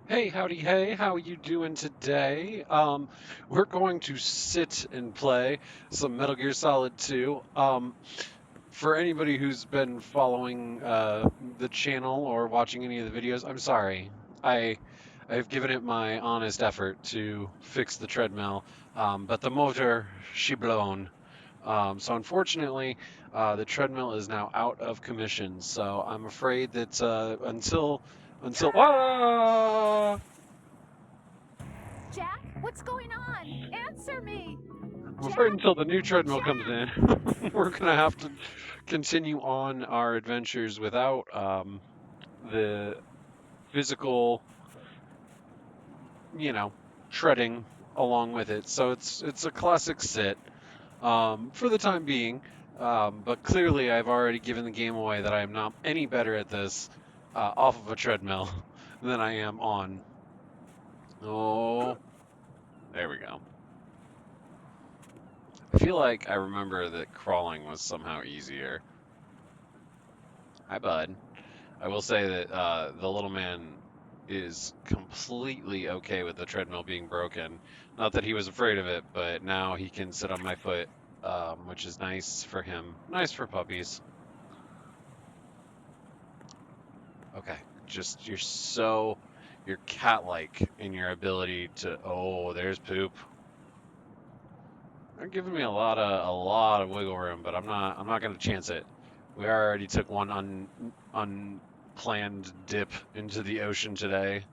Hey, howdy, hey, how you doing today? We're going to sit and play some Metal Gear Solid 2. For anybody who's been following the channel or watching any of the videos, I'm sorry. I I've given it my honest effort to fix the treadmill, but the motor she blown. So unfortunately, the treadmill is now out of commission. So I'm afraid that until ah! Jack, what's going on? Answer me! I'm afraid Jack! until the new treadmill comes Jack! in, we're gonna have to continue on our adventures without the physical, you know, treading along with it. So it's a classic sit for the time being. But clearly, I've already given the game away that I am not any better at this off of a treadmill than I am on. Oh, there we go. I feel like I remember that crawling was somehow easier. Hi, bud. I will say that the little man is completely okay with the treadmill being broken. Not that he was afraid of it, but now he can sit on my foot, which is nice for him. Nice for puppies. Okay, just you're cat-like in your ability to. Oh, there's poop. They're giving me a lot of wiggle room, but I'm not gonna chance it. We already took one unplanned dip into the ocean today.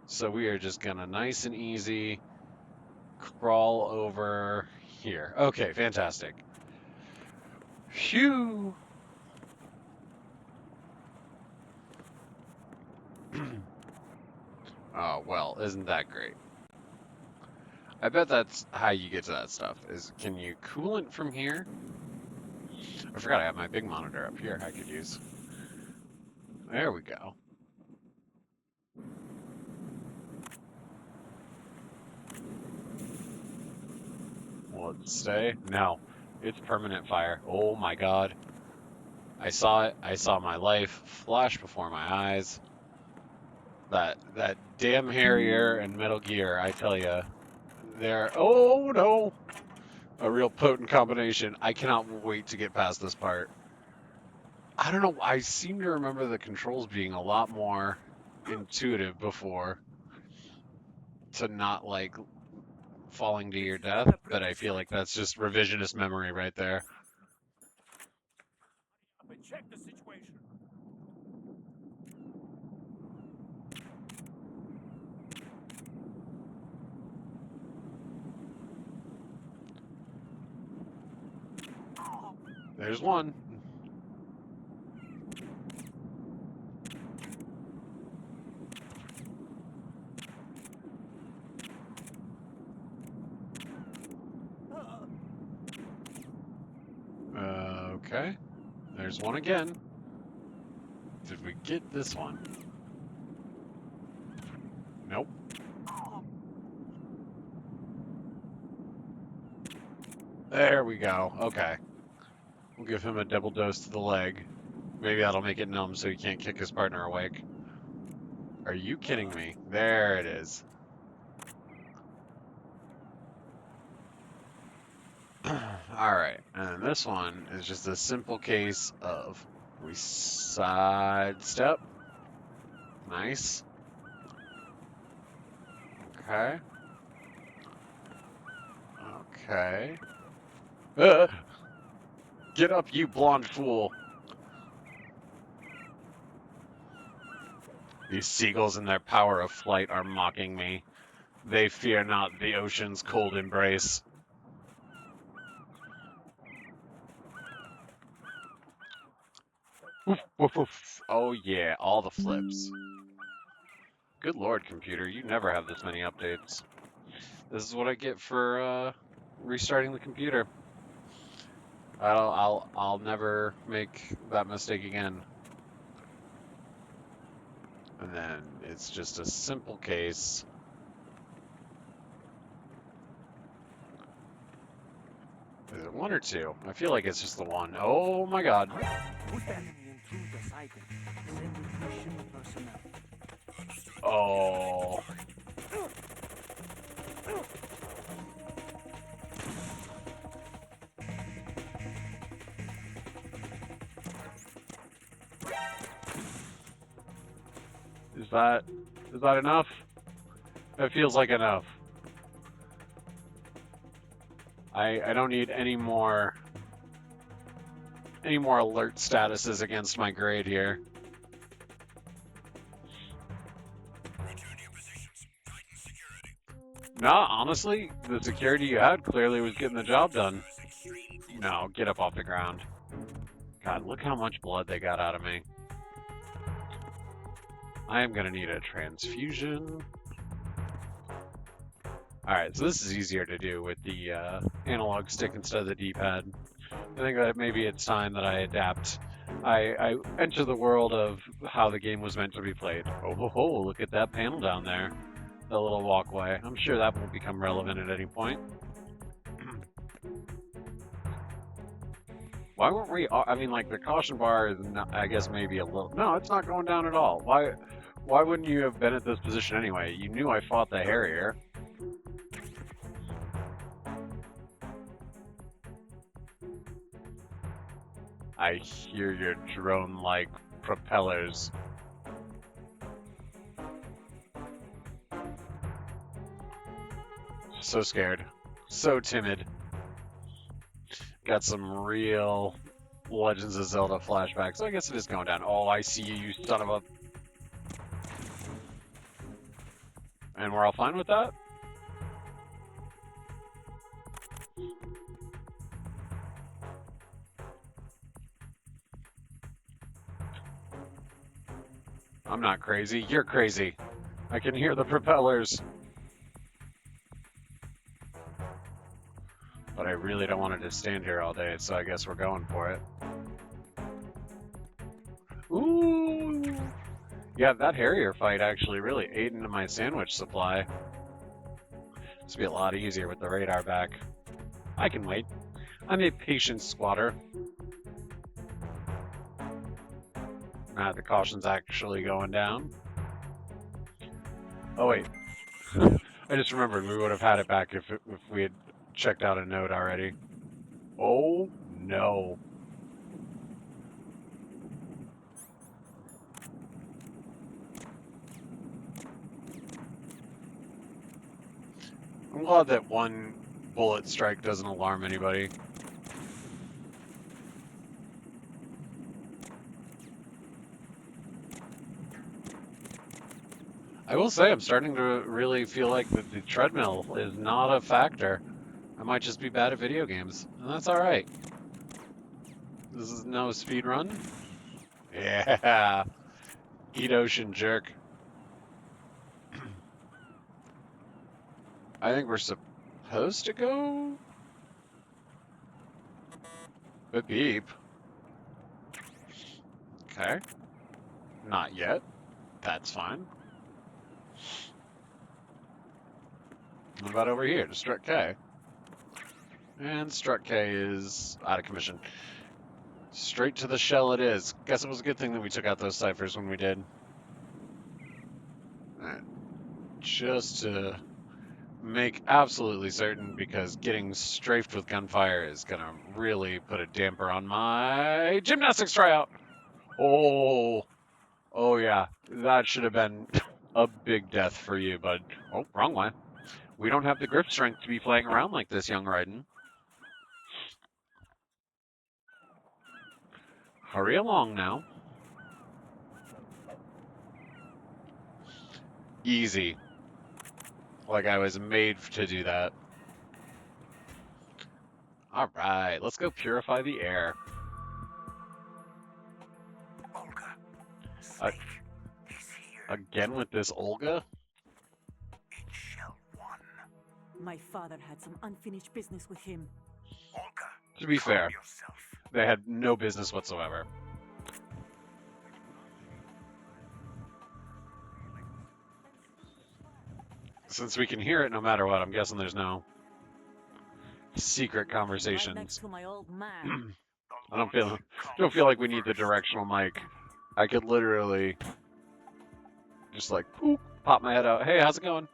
So we are just gonna nice and easy crawl over here. Okay, fantastic. Phew. Oh, well, isn't that great? I bet that's how you get to that stuff. Is can you coolant from here? I forgot I have my big monitor up here I could use. There we go. Will it stay? No. It's permanent fire. Oh my god. I saw it. I saw my life flash before my eyes. That damn Harrier and Metal Gear, I tell you, they're oh no, a real potent combination. I cannot wait to get past this part. I don't know. I seem to remember the controls being a lot more intuitive before to not like falling to your death, but I feel like that's just revisionist memory right there. Check the situation. There's one. Okay. There's one again. Did we get this one? Nope. There we go. Okay. We'll give him a double dose to the leg. Maybe that'll make it numb so he can't kick his partner awake. Are you kidding me? There it is. Alright, and this one is just a simple case of we sidestep. Nice. Okay. Okay. Uh, get up, you blonde fool. These seagulls in their power of flight are mocking me. They fear not the ocean's cold embrace. Woof, woof, woof. Oh yeah, all the flips. Good lord, computer, you never have this many updates. This is what I get for restarting the computer. I'll never make that mistake again. And then it's just a simple case. Is it one or two? I feel like it's just the one. Oh my god. Push the enemy into the cycle. Send mission personnel. Oh. Is that enough? That feels like enough. I don't need any more alert statuses against my grade here. Nah, honestly, the security you had clearly was getting the job done. No, get up off the ground. God, look how much blood they got out of me. I am gonna need a transfusion. Alright, so this is easier to do with the analog stick instead of the D-pad. I think that maybe it's time that I adapt. I enter the world of how the game was meant to be played. Oh, ho, ho, look at that panel down there. The little walkway. I'm sure that won't become relevant at any point. Why weren't we... I mean, like, the caution bar is, not, I guess, maybe a little... No, it's not going down at all. Why wouldn't you have been at this position anyway? You knew I fought the Harrier. I hear your drone-like propellers. So scared. So timid. Got some real Legends of Zelda flashbacks. So I guess it is going down. Oh, I see you, you son of a... And we're all fine with that? I'm not crazy. You're crazy. I can hear the propellers. But I really don't want to just stand here all day, so I guess we're going for it. Ooh! Yeah, that Harrier fight actually really ate into my sandwich supply. This will be a lot easier with the radar back. I can wait. I'm a patient squatter. The caution's actually going down. Oh wait. I just remembered we would have had it back if we had checked out a note already. Oh no. I'm glad that one bullet strike doesn't alarm anybody. I will say I'm starting to really feel like that the treadmill is not a factor. I might just be bad at video games, and that's alright. This is no speed run. Yeah. Eat ocean jerk. I think we're supposed to go? But beep. Okay. Not yet. That's fine. What about over here? To Strut K. And Strut K is out of commission. Straight to the shell it is. Guess it was a good thing that we took out those ciphers when we did. Alright. Just to make absolutely certain, because getting strafed with gunfire is gonna really put a damper on my gymnastics tryout. Oh yeah, that should have been a big death for you, bud. Oh, wrong way. We don't have the grip strength to be playing around like this, young Raiden. Hurry along now. Easy. Like I was made to do that. Alright, let's go purify the air. Olga, Again with this Olga? it's Shell 1. my father had some unfinished business with him. Olga, To be fair, yourself. they had no business whatsoever. Since we can hear it no matter what, I'm guessing there's no secret Right next conversations. to my old man. I don't feel like we need the directional mic. I could literally just like poop pop my head out. Hey, how's it going?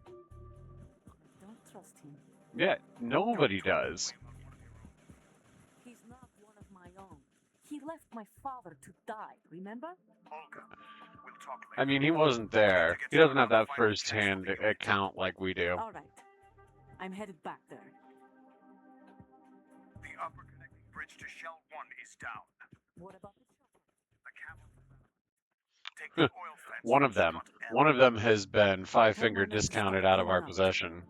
I don't trust him. Yeah, nobody does. He's not one of my own. He left my father to die, remember? Olga, we'll talk later. I mean, he wasn't there. He doesn't have that first-hand account like we do. All right. I'm headed back there. The upper connecting bridge to Shell 1 is down. What about the shuttle? The cavalry. Take the oil fence. One of them. Strut L. One of them has been five-finger Tell my men to discounted stop out of in our and out. possession.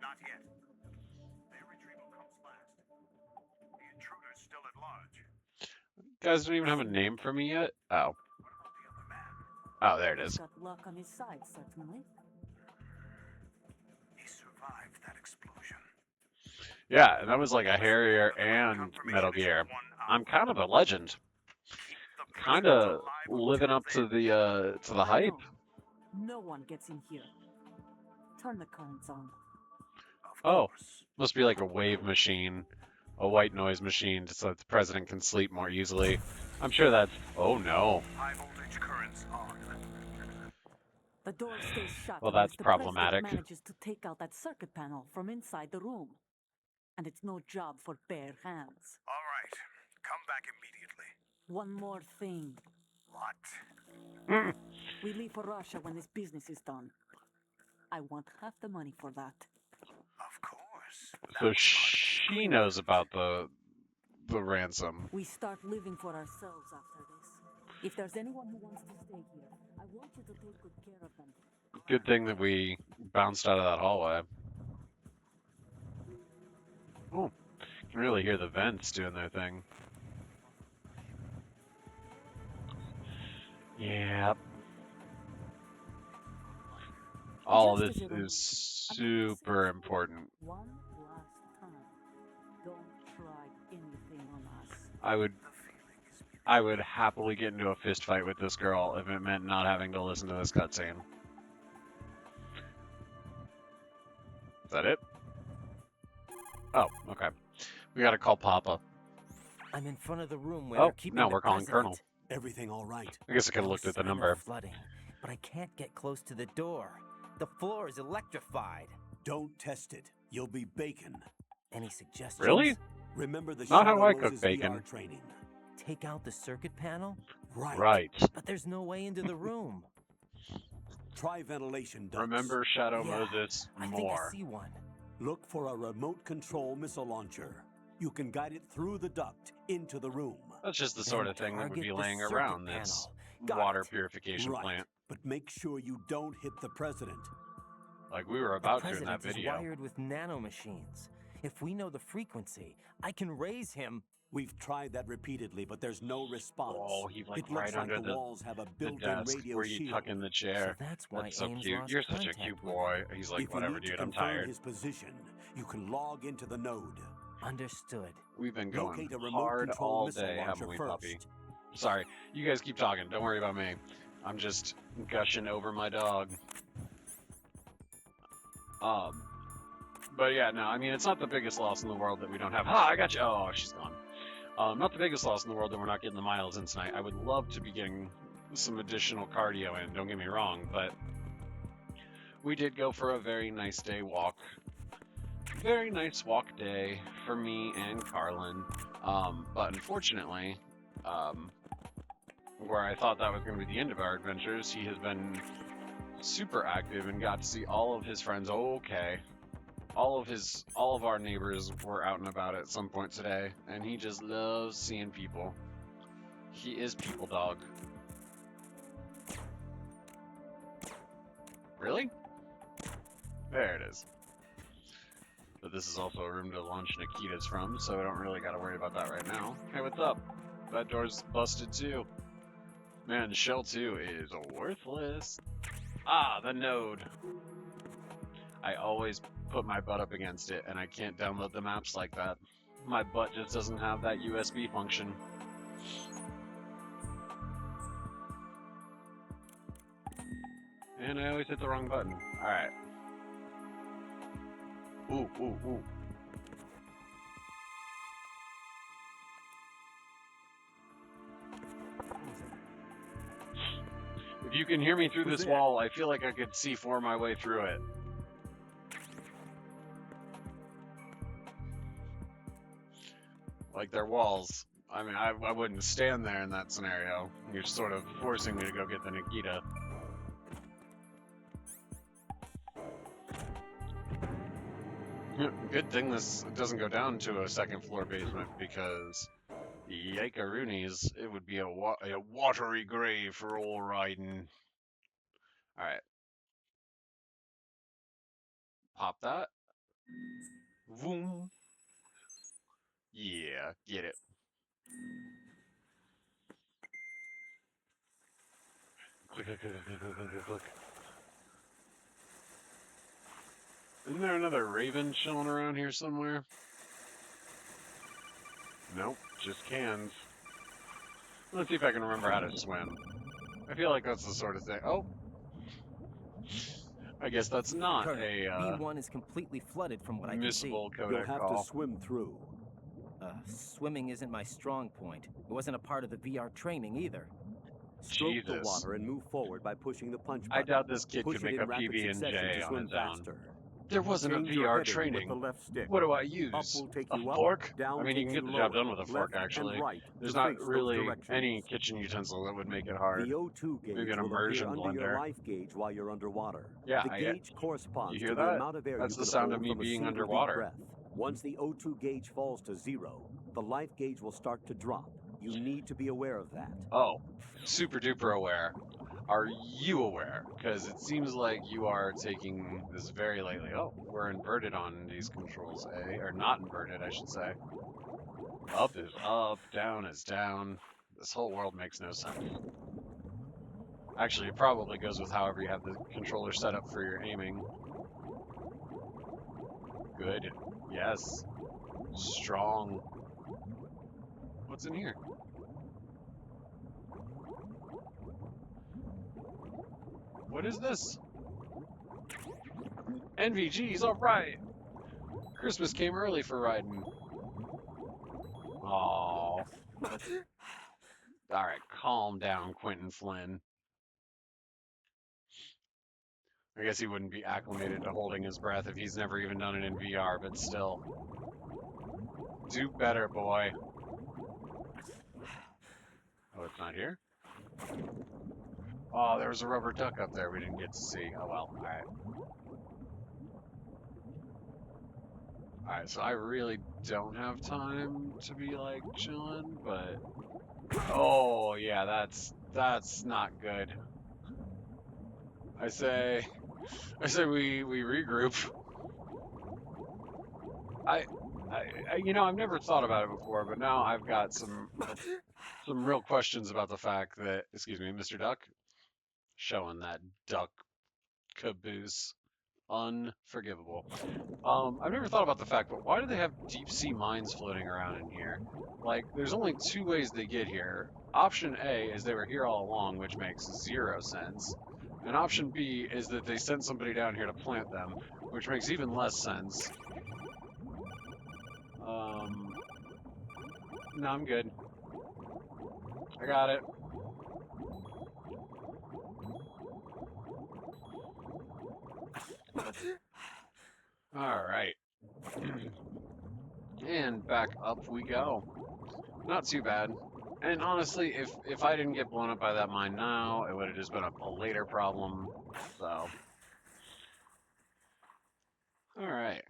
Not yet. Their retrieval comes last. The intruder's still at large. Guys don't even have a name for me yet? Oh. What about the other man? Oh, there it He's is. got luck on his side, certainly. He survived that explosion. Yeah, and that was like a Harrier and Metal Gear. I'm kind of a legend. Kind of living up to the I hype. know. No one gets in here. Turn the currents on. Oh, must be like a wave machine, a white noise machine, so that the president can sleep more easily. I'm sure that's. Oh no. High voltage currents on. The door stays shut. Well, unless that's the problematic. president manages to take out that circuit panel from inside the room. And it's no job for bare hands. All right. Come back immediately. One more thing. What? We leave for Russia when this business is done. I want half the money for that. Of course. So she knows about the ransom. We start living for ourselves after this. If there's anyone who wants to stay here, I want you to take good care of them. Good thing that we bounced out of that hallway. Oh, you can really hear the vents doing their thing. Yep. All of Just this as a is super important. One last time. Don't try anything on us. I would happily get into a fist fight with this girl if it meant not having to listen to this cutscene. Is that it? Oh, okay. We gotta call Papa. I'm in front of the room where Oh, they're keeping now the we're calling president. Colonel. Everything all right? I guess I could have No looked at the sign of number. flooding, but I can't get close to the door. The floor is electrified. Don't test it. You'll be bacon. Any suggestions? Really? Remember the Not how Shadow I cook Moses bacon. VR training. Take out the circuit panel? Right. Right. But there's no way into the room. Try ventilation ducts. Remember Shadow Yeah, Moses I think I more. see one. Look for a remote control missile launcher. You can guide it through the duct into the room. That's just the Then sort of thing that would target be the laying circuit around this panel. Got water it. purification Right. plant. But make sure you don't hit the president. Like we were The about to in that president is video. wired with nanomachines. If we know the frequency, I can raise him. We've tried that repeatedly, but there's no response. Oh, he's like it looks right like under the walls have a the built-in desk radio where you shield. tuck in the chair. So that's why That's so Ames cute. lost You're such a contact cute with him. boy. He's like, if you whatever, need to dude, I'm confirm tired. his position, you can log into the node. Understood. We've been going Locate a remote hard control all missile day, launcher haven't we, first. puppy? Sorry, you guys keep talking. Don't worry about me. I'm just gushing over my dog. But yeah, no, I mean, it's not the biggest loss in the world that we don't have. Ah, I got you. Oh, she's gone. Not the biggest loss in the world that we're not getting the miles in tonight. I would love to be getting some additional cardio in, don't get me wrong, but we did go for a very nice day walk. Very nice walk day for me and Carlin. But unfortunately, where I thought that was going to be the end of our adventures, he has been super active and got to see all of his friends. Okay. All of our neighbors were out and about at some point today, and he just loves seeing people. He is people dog. Really? There it is. But this is also a room to launch Nikita's from, so I don't really gotta worry about that right now. Hey, what's up? That door's busted too. Man, Shell 2 is worthless. Ah, the node. I always put my butt up against it, and I can't download the maps like that. My butt just doesn't have that USB function. And I always hit the wrong button. Alright. Ooh, ooh, ooh. If If you can hear me through Who's this there? wall, I feel like I could C4 my way through it. Like they're walls. I mean, I wouldn't stand there in that scenario. You're sort of forcing me to go get the Nikita. Good thing this doesn't go down to a second floor basement because yikaroonies, it would be a watery grave for old Raiden. Alright. Pop that. Boom. Yeah, get it. Click, click, click, click, click, click, click. Isn't there another Raven chilling around here somewhere? Nope, just cans. Let's see if I can remember how to swim. I feel like that's the sort of thing. Oh! I guess that's not Colonel, a B1 is completely flooded from what I can see. missable You'll codec have call. to swim through. Swimming isn't my strong point. It wasn't a part of the VR training either. Stroke the Jesus. water and move forward by pushing the punch I button. doubt this kid Push could it make in a rapid PB and succession J to on swim his own. faster. There wasn't a Change your VR heading training. with the left stick. What do I Up use? will take A you up, fork? down I mean, you takes can get you the job lower, done with a fork, left actually. and right There's to not face those really directions. any kitchen utensil that would make it hard. The O2 gauge Maybe an will appear immersion under your blender. life gauge while you're underwater. Yeah, the I gauge corresponds You to hear the that? amount of air That's you the can sound hold of me from a being single deep underwater. breath. Once the O2 gauge falls to 0, the life gauge will start to drop. You need to be aware of that. Oh, super duper aware. Are you aware? Because it seems like you are taking this very lightly. Oh, we're inverted on these controls, eh? Or not inverted, I should say. Up is up, down is down. This whole world makes no sense. Actually, it probably goes with however you have the controller set up for your aiming. Good. Yes. Strong. What's in here? What is this? NVG's alright! Christmas came early for Raiden. Aww. Alright, calm down, Quentin Flynn. I guess he wouldn't be acclimated to holding his breath if he's never even done it in VR, but still. Do better, boy. Oh, it's not here? Oh, there was a rubber duck up there we didn't get to see. Oh well, alright. Alright, so I really don't have time to be, like, chilling, but... Oh, yeah, that's not good. I say we regroup. You know, I've never thought about it before, but now I've got some real questions about the fact that, excuse me, Mr. Duck, showing that duck caboose, unforgivable. I've never thought about the fact, but why do they have deep sea mines floating around in here? Like, there's only two ways they get here. Option A is they were here all along, which makes 0 sense. And option B is that they sent somebody down here to plant them, which makes even less sense. No, I'm good. I got it. Alright. And back up we go. Not too bad. And honestly, if I didn't get blown up by that mine now, it would have just been a later problem. So. Alright.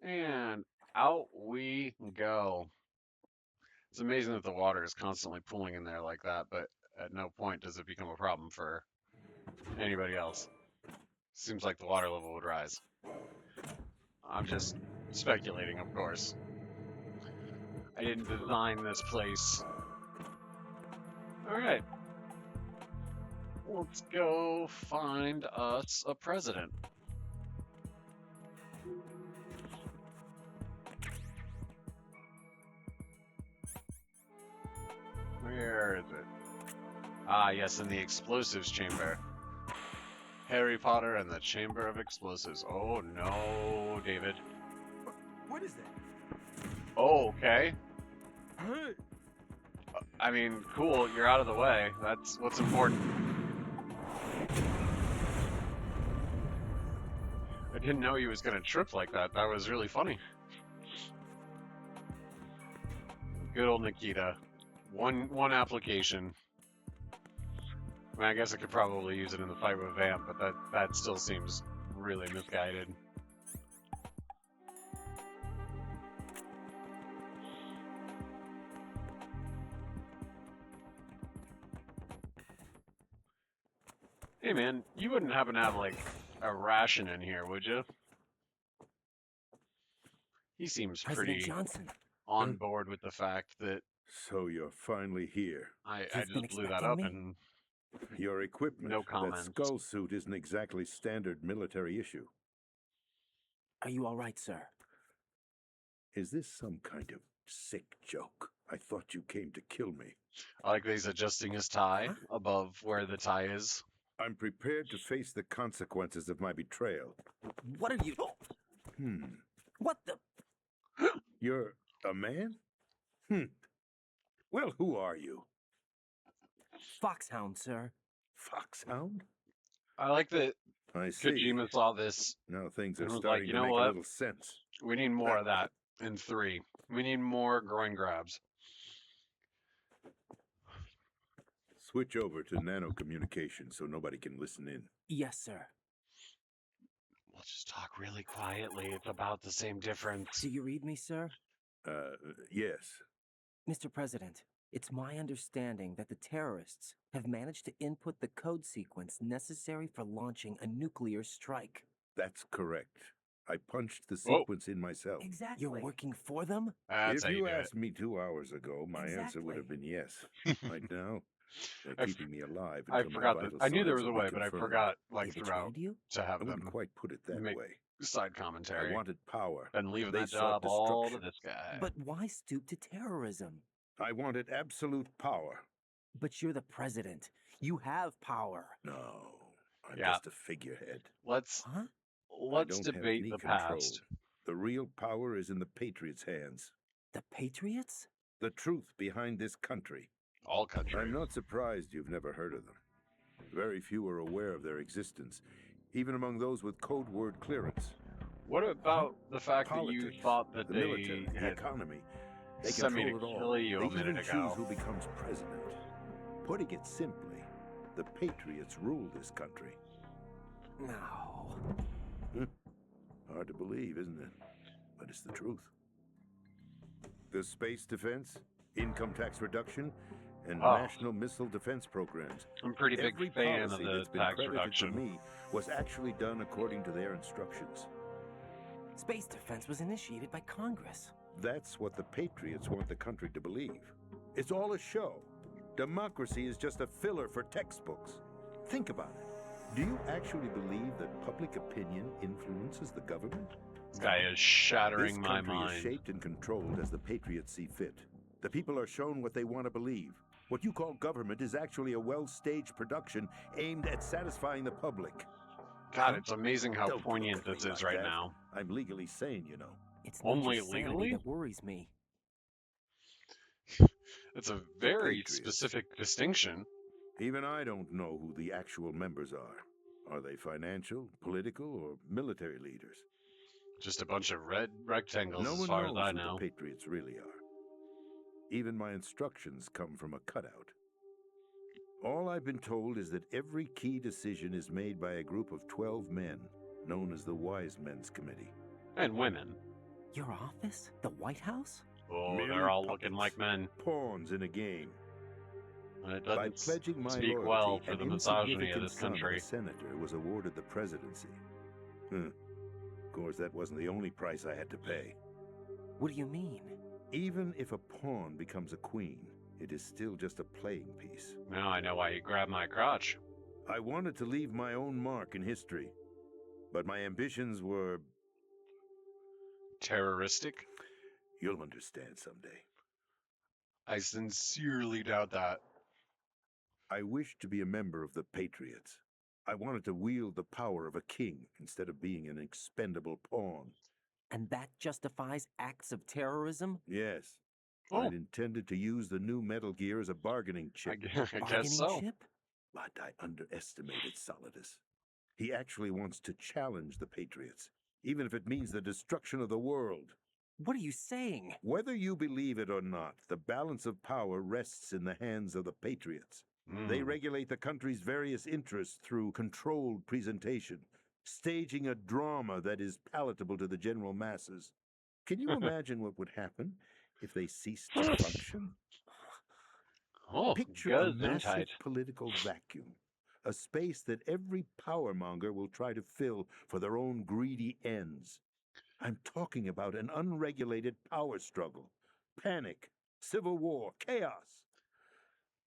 And out we go. It's amazing that the water is constantly pooling in there like that, but at no point does it become a problem for anybody else. Seems like the water level would rise. I'm just speculating, of course. I didn't design this place. Alright. Let's go find us a president. Where is it? Ah, yes, in the explosives chamber. Harry Potter and the Chamber of Explosives. Oh no, David. What is that? Oh, okay. Hey! I mean, cool, you're out of the way. That's what's important. didn't know he was gonna trip like that. That was really funny. Good old Nikita. One application. I mean, I guess I could probably use it in the fight with Vamp, but that still seems really misguided. Hey man, you wouldn't happen to have like a ration in here, would you? He seems President pretty Johnson, on board with the fact that So you're finally here. I You've been just blew that expecting up me? and Your equipment, no that comments. skull suit isn't exactly standard military issue. are you all right, sir? Is this some kind of sick joke? I thought you came to kill me. I like that he's adjusting his tie Huh? above where the tie is. I'm prepared to face the consequences of my betrayal. What are you? What the? You're a man? Well, who are you? Foxhound, sir. Foxhound? I like that I see. Kojima saw this. Now things and are was like, starting you to know make what? a little sense. We need more of that in 3. We need more groin grabs. Switch over to nano communication so nobody can listen in. Yes, sir. We'll just talk really quietly. It's about the same difference. Do you read me, sir? Yes. Mr. President, it's my understanding that the terrorists have managed to input the code sequence necessary for launching a nuclear strike. That's correct. I punched the Whoa. sequence in myself. Exactly. You're working for them? That's If how you do it. asked me 2 hours ago, my answer would have been yes. Right now, they're I keeping me alive I until my forgot that. vital I knew there signs was a are way, but I reconfirmed. forgot, like, They throughout, betrayed you? to I have wouldn't them quite put it that make way. side I commentary. wanted power. Been leaving They that sought job all to destruction. this guy. But why stoop to terrorism? I wanted absolute power. But you're the president. You have power. No, I'm Yeah. just a figurehead. Let's Huh? I don't have debate any the control. past. The real power is in the Patriots' hands. The Patriots? The truth behind this country. All countries. I'm not surprised you've never heard of them. Very few are aware of their existence, even among those with code word clearance. What about the fact that you Politics, thought that the they military, the had economy. They sent me to control it all. kill you They a minute even ago? choose who becomes president. Putting it simply, the Patriots rule this country. No. Hard to believe, isn't it? But it's the truth. The space defense, income tax reduction, and Oh. national missile defense programs. I'm a pretty big Every fan of policy the that's been tax credited reduction. to me was actually done according to their instructions. Space defense was initiated by Congress. That's what the Patriots want the country to believe. It's all a show. Democracy is just a filler for textbooks. Think about it. Do you actually believe that public opinion influences the government? This guy is shattering This my country is mind. shaped and controlled as the Patriots see fit. The people are shown what they want to believe. What you call government is actually a well-staged production aimed at satisfying the public. God, it's amazing how Don't look poignant at me this is like right that. now. I'm legally sane, you know. It's not Only your sanity legally? that worries me. It's a very Patriots. specific distinction. Even I don't know who the actual members are. Are they financial, political, or military leaders? Just a bunch of red rectangles No as one far as knows I who know. the Patriots really are. Even my instructions come from a cutout. All I've been told is that every key decision is made by a group of 12 men, known as the Wise Men's Committee. And women. Your office? The White House? Oh, Merely they're all looking like puppets. men. Pawns in a game. It By doesn't pledging my speak loyalty, well for an the misogyny of insignificant this son of country. a senator was awarded the presidency. Of course, that wasn't the only price I had to pay. What do you mean? Even if a pawn becomes a queen, it is still just a playing piece. Now I know why you grabbed my crotch. I wanted to leave my own mark in history, but my ambitions were... Terroristic? You'll understand someday. I sincerely doubt that. I wished to be a member of the Patriots. I wanted to wield the power of a king instead of being an expendable pawn. And that justifies acts of terrorism? Yes. Oh. I'd intended to use the new Metal Gear as a bargaining I chip, guess Bargaining so. chip? but I underestimated Solidus. He actually wants to challenge the Patriots, even if it means the destruction of the world. What are you saying? Whether you believe it or not, the balance of power rests in the hands of the Patriots. They Mm. regulate the country's various interests through controlled presentation, staging a drama that is palatable to the general masses. Can you imagine what would happen if they ceased to function? Oh, Picture a massive Gesundheit. political vacuum, a space that every powermonger will try to fill for their own greedy ends. I'm talking about an unregulated power struggle, panic, civil war, chaos.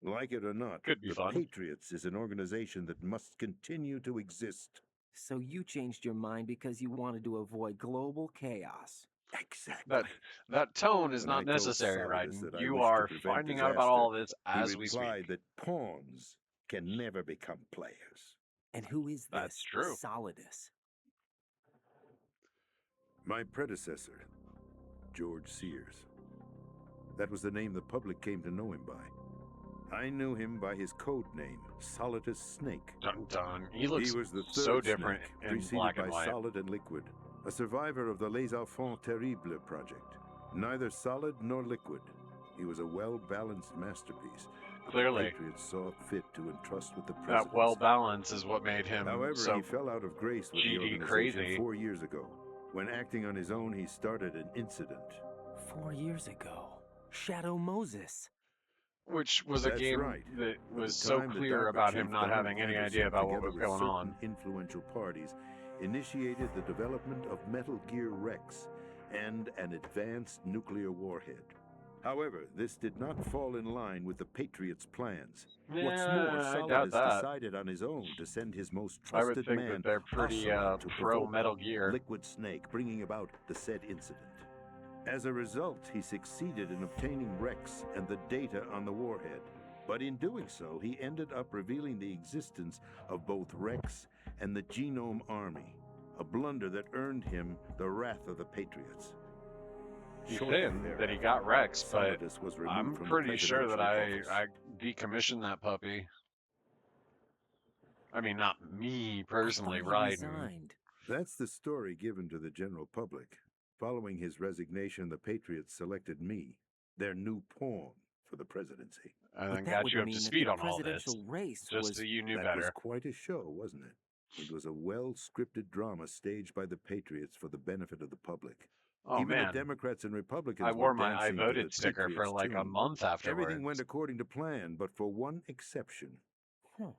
Like it or not, Could be the fun. Patriots is an organization that must continue to exist. So you changed your mind because you wanted to avoid global chaos. Exactly. That tone is When not I told necessary, Solidus Raiden. that I You wished to are prevent finding out about disaster, all this he as we replied speak. that pawns can never become players. And who is That's this true. Solidus? My predecessor, George Sears. That was the name the public came to know him by. I knew him by his code name, Solidus Snake. Dun dun. He looks He was the so third different snake, in preceded black by and white. Solid and Liquid, a survivor of the Les Enfants Terribles project. Neither solid nor liquid. He was a well-balanced masterpiece that Clearly. the Patriots saw fit to entrust with the That presidency. well balance is what made him However, so he fell out of grace with the GD organization crazy. 4 years ago. When acting on his own, he started an incident. 4 years ago. Shadow Moses. Which was a That's game right. that At was the so time, the clear DARPA about chief, him not Donald having any Anderson, idea about what together was with going certain on. influential parties, initiated the development of Metal Gear Rex and an advanced nuclear warhead. However, this did not fall in line with the Patriots' plans. What's more, Yeah, I doubt Solidus that. decided on his own to send his most I would trusted think man, that they're pretty Ocelot, to pro provoke Metal Gear. Liquid Snake, bringing about the said incident. As a result, he succeeded in obtaining Rex and the data on the warhead. But in doing so, he ended up revealing the existence of both Rex and the Genome Army, a blunder that earned him the wrath of the Patriots. He's Shortly saying that he thereafter, got Rex, but Solidus was removed I'm from pretty the sure that presidential I office. decommissioned that puppy. I mean, not me I personally, thought he Raiden. resigned. That's the story given to the general public. Following his resignation, the Patriots selected me, their new pawn, for the presidency. And But then that got would you up to mean that speed the on all this, presidential race just was... so you knew That was better. quite a show, wasn't it? It was a well-scripted drama staged by the Patriots for the benefit of the public. Oh Even man, the Democrats and Republicans I were wore my I dancing to voted the sticker for Patriots' like a tune. month afterwards. Everything went according to plan, but for one exception. Huh.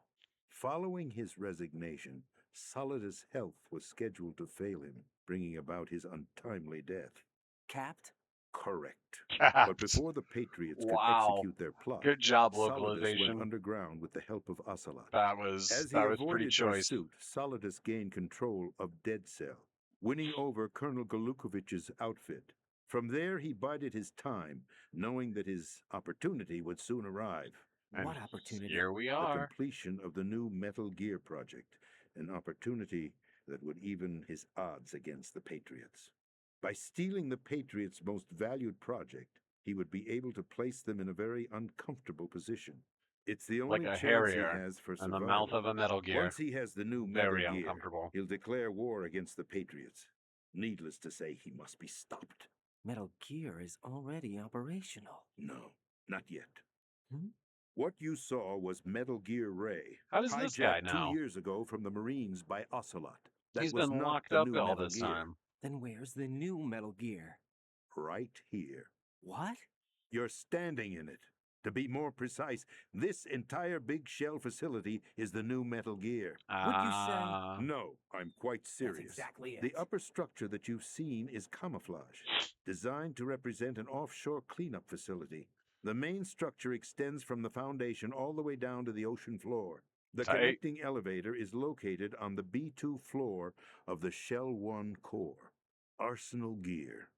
Following his resignation, Solidus' health was scheduled to fail him, bringing about his untimely death. Capped? Correct. Capped. But before the Patriots Wow. could execute their plot, Good job, Solidus localization. went underground with the help of Ocelot. That was As he pretty avoided choice. pursuit, Solidus gained control of Dead Cell, winning over Colonel Galukovich's outfit. From there, he bided his time, knowing that his opportunity would soon arrive. And What opportunity? here we The are. completion of the new Metal Gear project, an opportunity that would even his odds against the Patriots. By stealing the Patriots' most valued project, he would be able to place them in a very uncomfortable position. It's the only Like a chance Harrier he has for in survival. the mouth of a Metal Gear. Once he has the new Very Metal Gear, uncomfortable. he'll declare war against the Patriots. Needless to say, he must be stopped. Metal Gear is already operational. No, not yet. Hmm? What you saw was Metal Gear Ray, How does this guy hijacked know? 2 years ago from the Marines by Ocelot. That He's was been not locked the up new all Metal this Gear. time. Then where's the new Metal Gear? Right here. What? You're standing in it. To be more precise, this entire big shell facility is the new Metal Gear. Would you say? No, I'm quite serious. That's exactly it. The upper structure that you've seen is camouflage, designed to represent an offshore cleanup facility. The main structure extends from the foundation all the way down to the ocean floor. The Tight. connecting elevator is located on the B2 floor of the Shell 1 core. Arsenal Gear.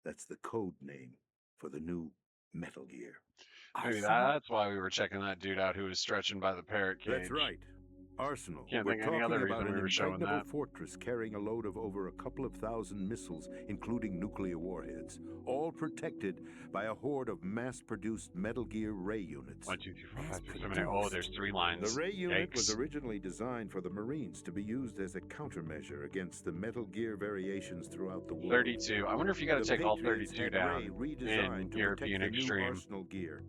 That's the code name for the new Metal Gear. Maybe Arsenal? that's why we were checking that dude out who was stretching by the parrot cage. That's right. Arsenal. Can't We're think of any talking other about reason an we were showing impregnable that. fortress carrying a load of over a couple of thousand missiles, including nuclear warheads, all protected by a horde of mass-produced Metal Gear Ray units. 1, 2, 3, 4, 5, 6, 7, 8. Mass-produced. Oh, there's 3 The lines. Ray unit was Yikes. originally designed for the Marines to be used as a countermeasure against the Metal Gear variations throughout the world. 32. I wonder if you got to The take all Patriots 32 had down Ray redesigned in to European protect the new Extreme. Arsenal gear.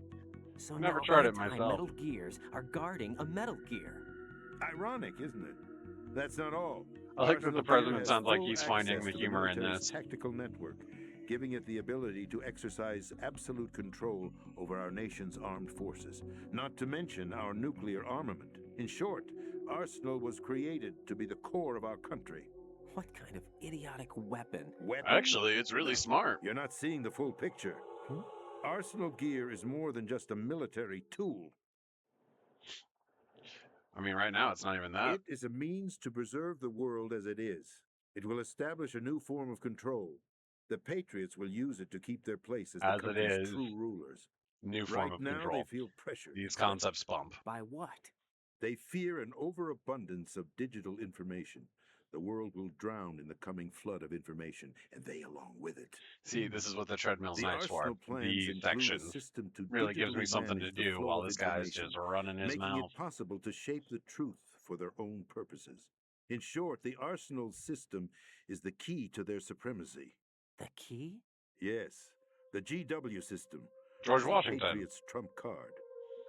So Never now tried it myself. anti-Metal Gears are guarding a Metal Gear. Ironic, isn't it? That's not all. I like that the Arsenal Gear president has sounds like full he's finding access the to humor in military's this. tactical network, giving it the ability to exercise absolute control over our nation's armed forces, not to mention our nuclear armament. In short, Arsenal was created to be the core of our country. What kind of idiotic weapon? Weapon? Actually, it's really No, smart. You're not seeing the full picture. Hmm? Arsenal Gear is more than just a military tool. I mean, right now it's not even that. It is a means to preserve the world as it is. It will establish a new form of control. The Patriots will use it to keep their place as the As it country's is. true rulers. New form Right of now, control. they feel pressured. These concepts bump. By what? They fear an overabundance of digital information. The world will drown in the coming flood of information, and they along with it. See, this is what the treadmill's The nice for. Arsenal plans These include a sections system to really gives me digitally something to manage the do flow while of this guy's information, just running his making mouth. it possible to shape the truth for their own purposes. In short, the Arsenal system is the key to their supremacy. The key? Yes, the GW system. George is the Washington. Patriots' trump card.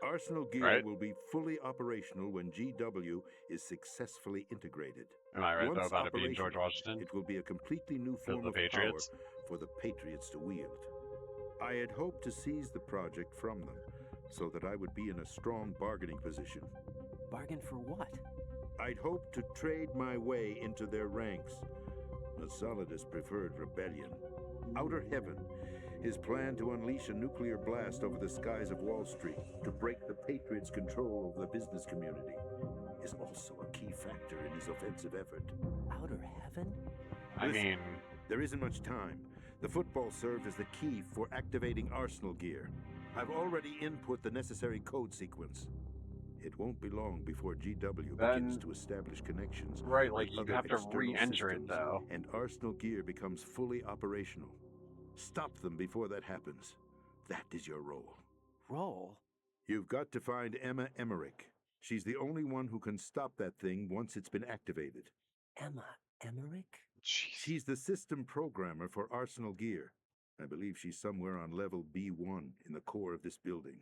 Arsenal Gear Right? will be fully operational when GW is successfully integrated. Am I right, though, Once about it being George operational, Washington? it will be a completely new form the of Patriots? power for the Patriots to wield. I had hoped to seize the project from them, so that I would be in a strong bargaining position. Bargain for what? I'd hoped to trade my way into their ranks. Solidus preferred rebellion. Outer Heaven, his plan to unleash a nuclear blast over the skies of Wall Street to break the Patriots' control of the business community, is also a key factor in his offensive effort. Outer heaven? I Listen, mean, there isn't much time. The football served as the key for activating Arsenal Gear. I've already input the necessary code sequence. It won't be long before GW begins to establish connections. right, like with you other have to external re-enter it, systems, though. and Arsenal Gear becomes fully operational. Stop them before that happens. That is your role. Roll? You've got to find Emma Emmerich. She's the only one who can stop that thing once it's been activated. Emma Emmerich? Jeez. She's the system programmer for Arsenal Gear. I believe she's somewhere on level B1 in the core of this building.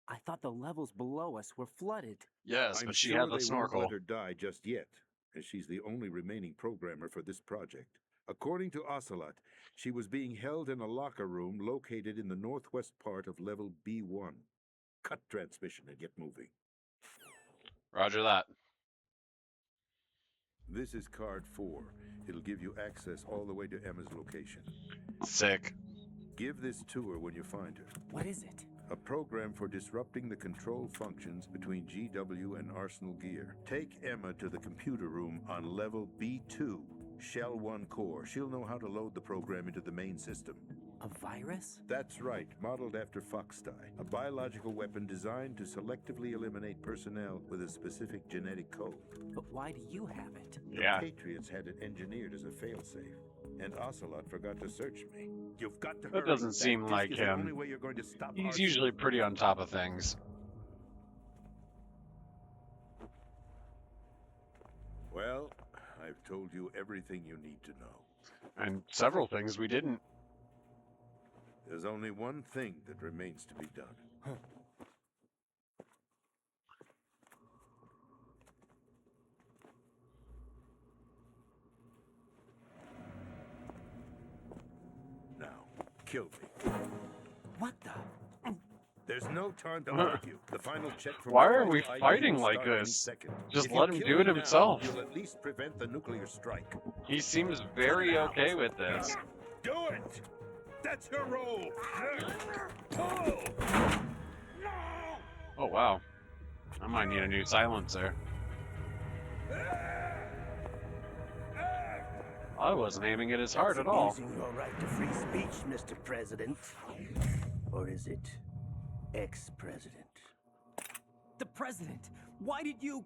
I thought the levels below us were flooded. Yes, I'm but she sure has a they won't snorkel. let her die just yet, as she's the only remaining programmer for this project. According to Ocelot, she was being held in a locker room located in the northwest part of level B1. Cut transmission and get moving. Roger that. This is card 4. It'll give you access all the way to Emma's location. Sick. Give this to her when you find her. What is it? A program for disrupting the control functions between GW and Arsenal Gear. Take Emma to the computer room on level B2, Shell 1 core. She'll know how to load the program into the main system. A virus? That's right, modeled after Foxdie, a biological weapon designed to selectively eliminate personnel with a specific genetic code. But why do you have it? The Yeah. Patriots had it engineered as a failsafe, and Ocelot forgot to search me. You've got to That hurry. doesn't seem disk like is the him. only way you're going to stop He's Arsenal. usually pretty on top of things. Well, I've told you everything you need to know. And several things we didn't. There's only one thing that remains to be done. Now, kill me. What the? There's no time to argue. The final check from Why the are we Vault ID fighting will like start any this? second. Just If you let him kill do it me now, himself. You'll at least prevent the nuclear strike. He seems very okay with this. Do it! That's your role! Pull! Oh, wow. I might need a new silencer. I wasn't aiming it as hard at all. Using your right to free speech, Mr. President. Or is it ex-president? The president! Why did you...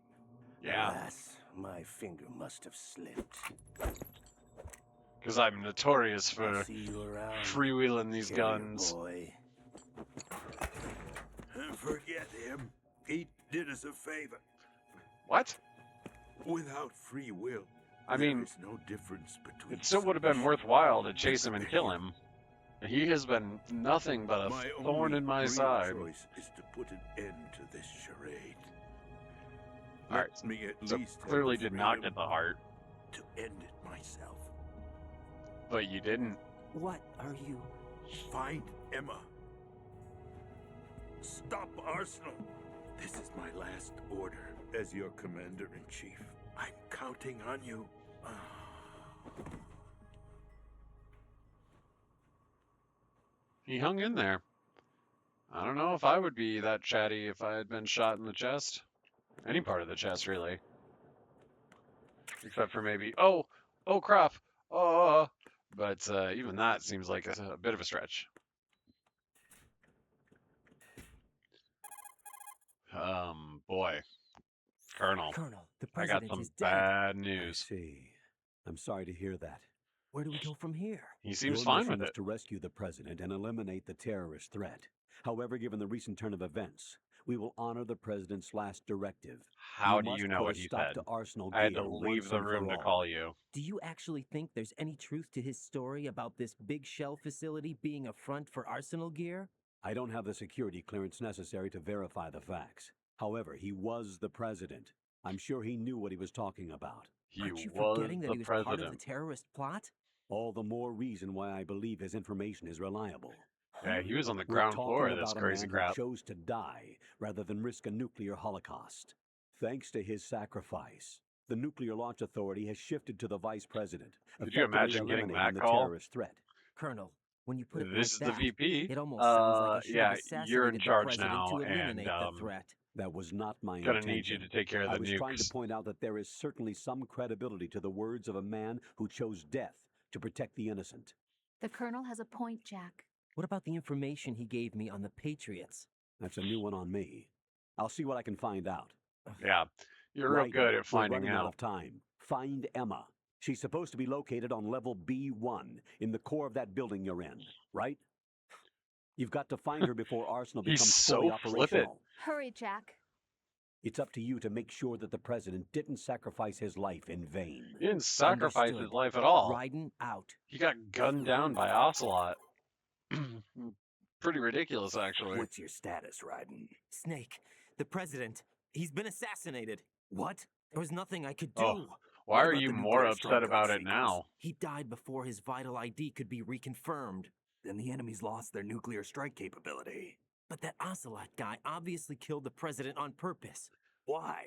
Yeah, Alas, my finger must have slipped. because I'm notorious I'll for see you around. freewheeling these Harrier guns. boy. Forget him. He did us a favor. What? Without free will, I there mean, is no difference between it still would have been submission worthwhile to and chase him and kill rebellion. him. He has been nothing but a My thorn only in my real side. choice is to put an end to this charade. All right, Let me at so least have clearly the did not freedom get the heart, to end it myself. but you didn't. What are you? Find Emma. Stop Arsenal. This is my last order as your commander-in-chief. I'm counting on you. He hung in there. I don't know if I would be that chatty if I had been shot in the chest. Any part of the chest, really. Except for maybe, oh crap, oh. But even that seems like a bit of a stretch. Boy, Colonel, Colonel, the I got president some is dead. bad I news. see. I'm sorry to hear that. Where do we go from here? He seems Your fine mission with was it. to rescue the president and eliminate the terrorist threat. However, given the recent turn of events, we will honor the president's last directive. How do must you know put what a he stop said? to Arsenal I had Gear to once leave the and room for to all. call you. Do you actually think there's any truth to his story about this big shell facility being a front for Arsenal Gear? I don't have the security clearance necessary to verify the facts. However, he was the president. I'm sure he knew what he was talking about. He Aren't you was forgetting that the he was part of the president. terrorist plot? All the more reason why I believe his information is reliable. Yeah, he was on the We're ground talking floor of this about a crazy man crap. who chose to die rather than risk a nuclear holocaust. Thanks to his sacrifice, the Nuclear Launch Authority has shifted to the vice president, Could you effectively imagine getting eliminating that the call? terrorist threat. Colonel, when you put it This is like the that, VP. it almost sounds like he should have Yeah, you're in assassinated the charge president now, to and eliminate the threat. That was not my gonna need you intention. to take care of I the was trying to nukes. point out that there is certainly some credibility to the words of a man who chose death to protect the innocent. The Colonel has a point, Jack. What about the information he gave me on the Patriots? That's a new one on me. I'll see what I can find out. Yeah, you're real Right, good at we're finding running out out. of time. Find Emma. She's supposed to be located on level B1 in the core of that building you're in, right? You've got to find her before Arsenal He's becomes so fully flippant. operational. Hurry, Jack. It's up to you to make sure that the president didn't sacrifice his life in vain. He didn't sacrifice his Understood. life at all. Raiden out. He got gunned down by Ocelot. Pretty ridiculous, actually. What's your status, Raiden? Snake, the president, he's been assassinated. What? There was nothing I could do. Oh, why What are about you the more nuclear upset strike about code it sequence? now? He died before his vital ID could be reconfirmed. Then the enemy's lost their nuclear strike capability. But that Ocelot guy obviously killed the president on purpose. Why?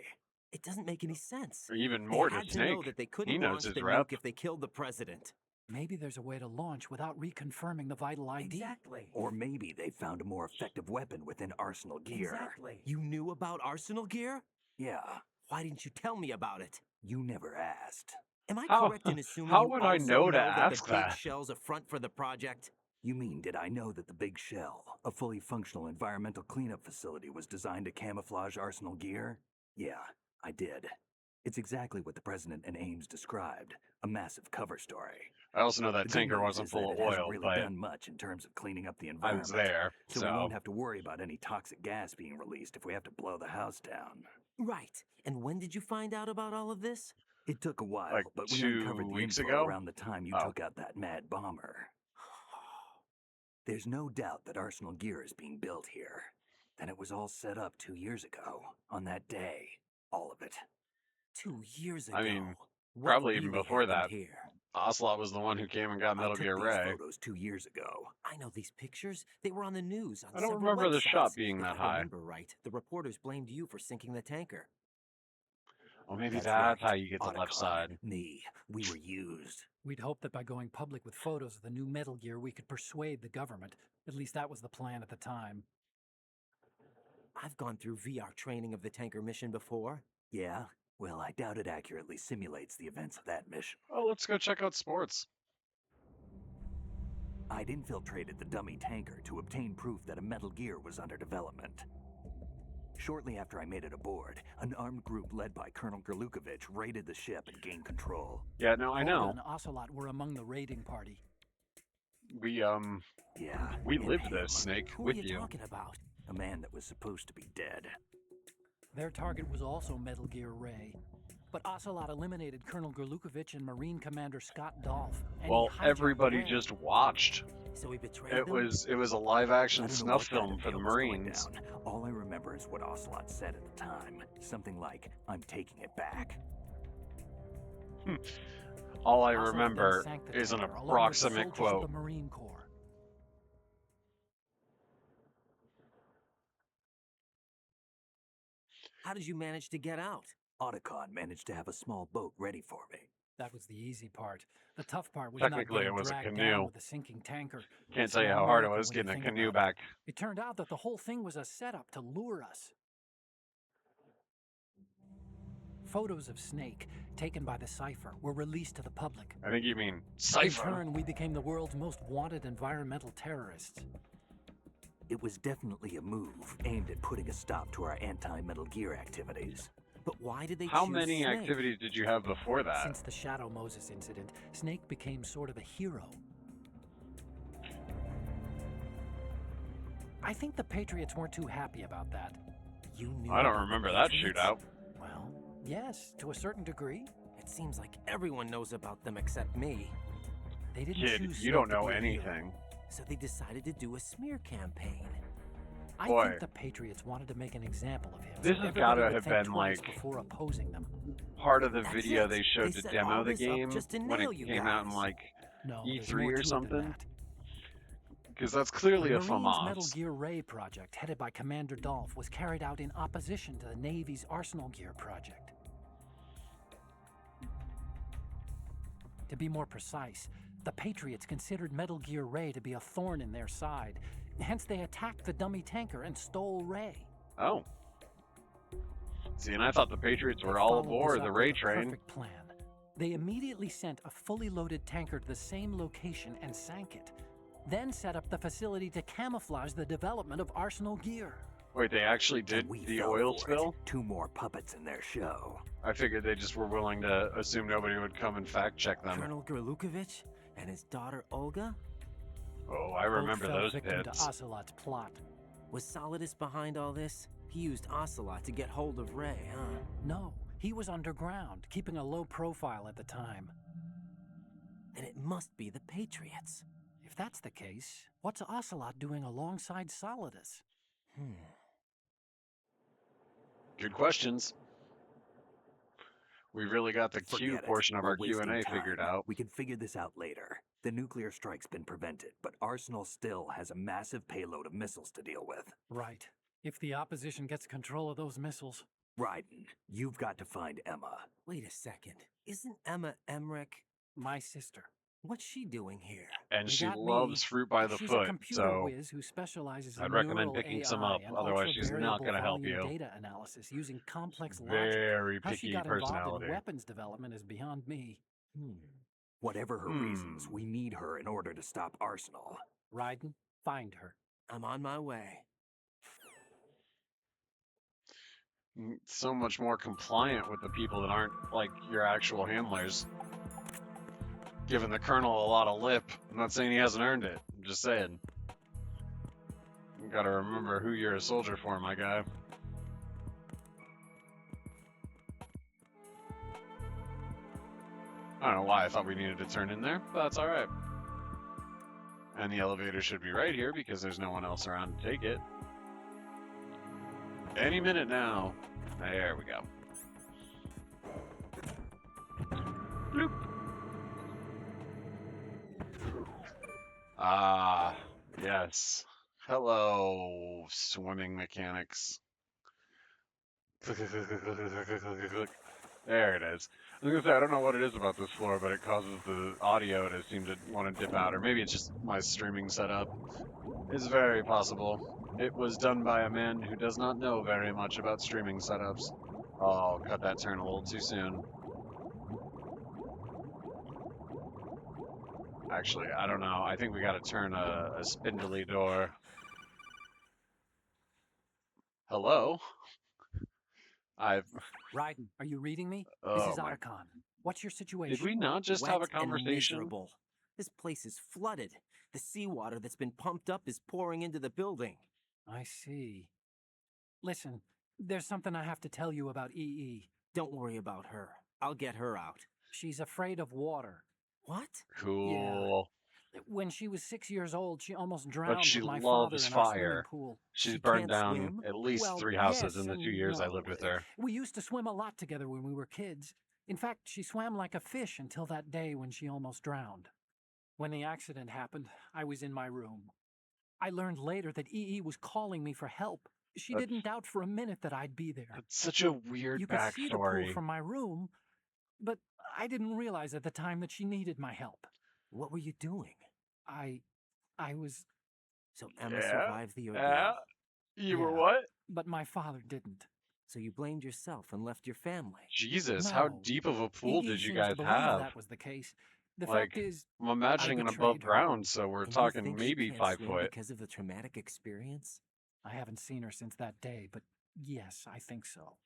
It doesn't make any sense. Or even They more to had to know Snake. that they He couldn't knows launch his the rep. nuke if they killed the president. Maybe there's a way to launch without reconfirming the vital ID. Exactly. Or maybe they found a more effective weapon within Arsenal Gear. Exactly. You knew about Arsenal Gear? Yeah, Why didn't you tell me about it? you never asked. Am I How- correct in assuming how you would I also know to that ask the big that? shell's a front for the project? You mean, did I know that the Big Shell, a fully functional environmental cleanup facility, was designed to camouflage Arsenal Gear? Yeah, I did. It's exactly what the President and Ames described, a massive cover story. I also know that The good tanker news wasn't is full that of it hasn't oil, really but done much in terms of cleaning up the I environment. was there, So so we won't have to worry about any toxic gas being released if we have to blow the house down. Right. And when did you find out about all of this? It took a while, Like but we 2 uncovered the weeks info ago? around the time you Oh. took out that mad bomber. There's no doubt that Arsenal Gear is being built here. Then it was all set up 2 years ago, on that day. All of it. 2 years ago. I mean, What probably even really before happened that. Here? Ocelot was the one who came and got I Metal took Gear these Ray. photos 2 years ago. I know these pictures. They were on the news. On I don't several remember the websites. shot being If that I high. remember right, the reporters blamed you for sinking the tanker. Well, maybe That's that's right, how you get the left Otacon. side. Me, we were used. We'd hoped that by going public with photos of the new Metal Gear, we could persuade the government. At least that was the plan at the time. I've gone through VR training of the tanker mission before. Yeah? Well, I doubt it accurately simulates the events of that mission. Oh, let's go check out sports. I'd infiltrated the dummy tanker to obtain proof that a Metal Gear was under development. Shortly after I made it aboard, an armed group led by Colonel Gerlukovich raided the ship and gained control. Yeah, no, I Olga know. and Ocelot were among the raiding party. We Yeah, we and lived him. this, Snake, Who are with you you. talking about? A man that was supposed to be dead. Their target was also Metal Gear Ray. But Ocelot eliminated Colonel Gerlukovich and Marine Commander Scott Dolph. And Well, he hijacked everybody Ray. just watched. So he betrayed It them? was a live action I don't know snuff what film kind of for the deal was going Marines. down. All I remember is what Ocelot said at the time. Something like, "I'm taking it back." All I Ocelot then remember sank the is an tanker, along with the approximate soldiers quote. of the Marine Corps. How did you manage to get out? Otacon managed to have a small boat ready for me. That was the easy part. The tough part was Technically, not it getting was a dragged canoe. down with a sinking tanker. Can't tell you Small how hard it miracle was when you getting a think canoe about it. back. It turned out that the whole thing was a setup to lure us. Photos of Snake, taken by the Cypher, were released to the public. I think you mean In Cypher. turn, we became the world's most wanted environmental terrorists. It was definitely a move aimed at putting a stop to our anti-Metal Gear activities. But why did they How choose many Snake? activities did you have before that? Since the Shadow Moses incident, Snake became sort of a hero. I think the Patriots weren't too happy about that. You knew I don't about the remember that Patriots? shootout. Well, yes, to a certain degree. It seems like everyone knows about them except me. They didn't Kid, choose you Snake don't to know be a hero. anything. So they decided to do a smear campaign. I Boy. think the Patriots wanted to make an example of him. This so has everybody gotta would have think been, twice like, before opposing them. Part of the That's video it. they showed They to set all demo the this up game just to when nail it you came out in guys. like No, there's E3 more or to it than something. that. Because that's clearly The a Marines' Metal FAMAS. Gear Ray project, headed by Commander Dolph, was carried out in opposition to the Navy's Arsenal Gear project. To be more precise, the Patriots considered Metal Gear Ray to be a thorn in their side. Hence, they attacked the dummy tanker and stole Ray. Oh. See, and I thought the Patriots They were all followed aboard this the up Ray with a train. perfect plan. They immediately sent a fully loaded tanker to the same location and sank it. Then set up the facility to camouflage the development of Arsenal Gear. Wait, they actually did And we the fell oil for spill? it. 2 more puppets in their show. I figured they just were willing to assume nobody would come and fact check them. Colonel Gerlukovich and his daughter Olga? Oh, I remember Both fell those victim pits. to Ocelot's plot. Was Solidus behind all this? He used Ocelot to get hold of Ray, huh? No, he was underground, keeping a low profile at the time. Then it must be the Patriots. If that's the case, what's Ocelot doing alongside Solidus? Good questions. We really got the Q Forget it. portion of We're our Q&A wasting figured time. out. We can figure this out later. The nuclear strike's been prevented, but Arsenal still has a massive payload of missiles to deal with. Right. If the opposition gets control of those missiles. Raiden, you've got to find Emma. Wait a second. Isn't Emma Emmerich? My sister. What's she doing here? And You she got loves me. fruit by the She's foot, a computer so whiz who specializes in I'd recommend neural picking AI some up, and otherwise she's not ultra-variable gonna help volume you. data analysis using complex logic. Very How she picky got involved personality. in weapons development is beyond me. Whatever her reasons, we need her in order to stop Arsenal. Raiden, find her. I'm on my way. So much more compliant with the people that aren't like your actual handlers. Giving the colonel a lot of lip. I'm not saying he hasn't earned it. I'm just saying. You gotta remember who you're a soldier for, my guy. I don't know why I thought we needed to turn in there, but that's alright. And the elevator should be right here because there's no one else around to take it. Any minute now. There we go. Bloop. Ah, yes. Hello, swimming mechanics. There it is. I was gonna say, I don't know what it is about this floor, but it causes the audio to seem to want to dip out, or maybe it's just my streaming setup. It's very possible. It was done by a man who does not know very much about streaming setups. Oh, cut that turn a little too soon. Actually, I don't know. I think we gotta turn a spindly door. Hello? I've. Raiden, are you reading me? Oh This is my. Archon. What's your Did situation? we not just have a Wet and conversation? miserable. This place is flooded. The seawater that's been pumped up is pouring into the building. I see. Listen, there's something I have to tell you about EE. Don't worry about her. I'll get her out. She's afraid of water. What? Cool. When she was 6 years old, she almost But drowned she with my father loves in our swimming fire. pool. She's She burned can't down swim? at least Well, 3 houses yes in the 2 and years I no. lived with her. We used to swim a lot together when we were kids. In fact, she swam like a fish until that day when she almost drowned. When the accident happened, I was in my room. I learned later that EE was calling me for help. She That's- didn't doubt for a minute that I'd be there. That's such a weird You could see the pool backstory. from my room, but I didn't realize at the time that she needed my help. What were you doing? I was, So Emma Yeah, survived the ordeal. Yeah. You were Yeah. what? but my father didn't. So you blamed yourself and left your family. Jesus, how No. deep of a pool EE did you seems guys to believe have? that was the case. The Like, fact is, I'm imagining an above betrayed her. ground, so we're And you talking think maybe she can't 5 swim foot. because of the traumatic experience? I haven't seen her since that day, but yes, I think so.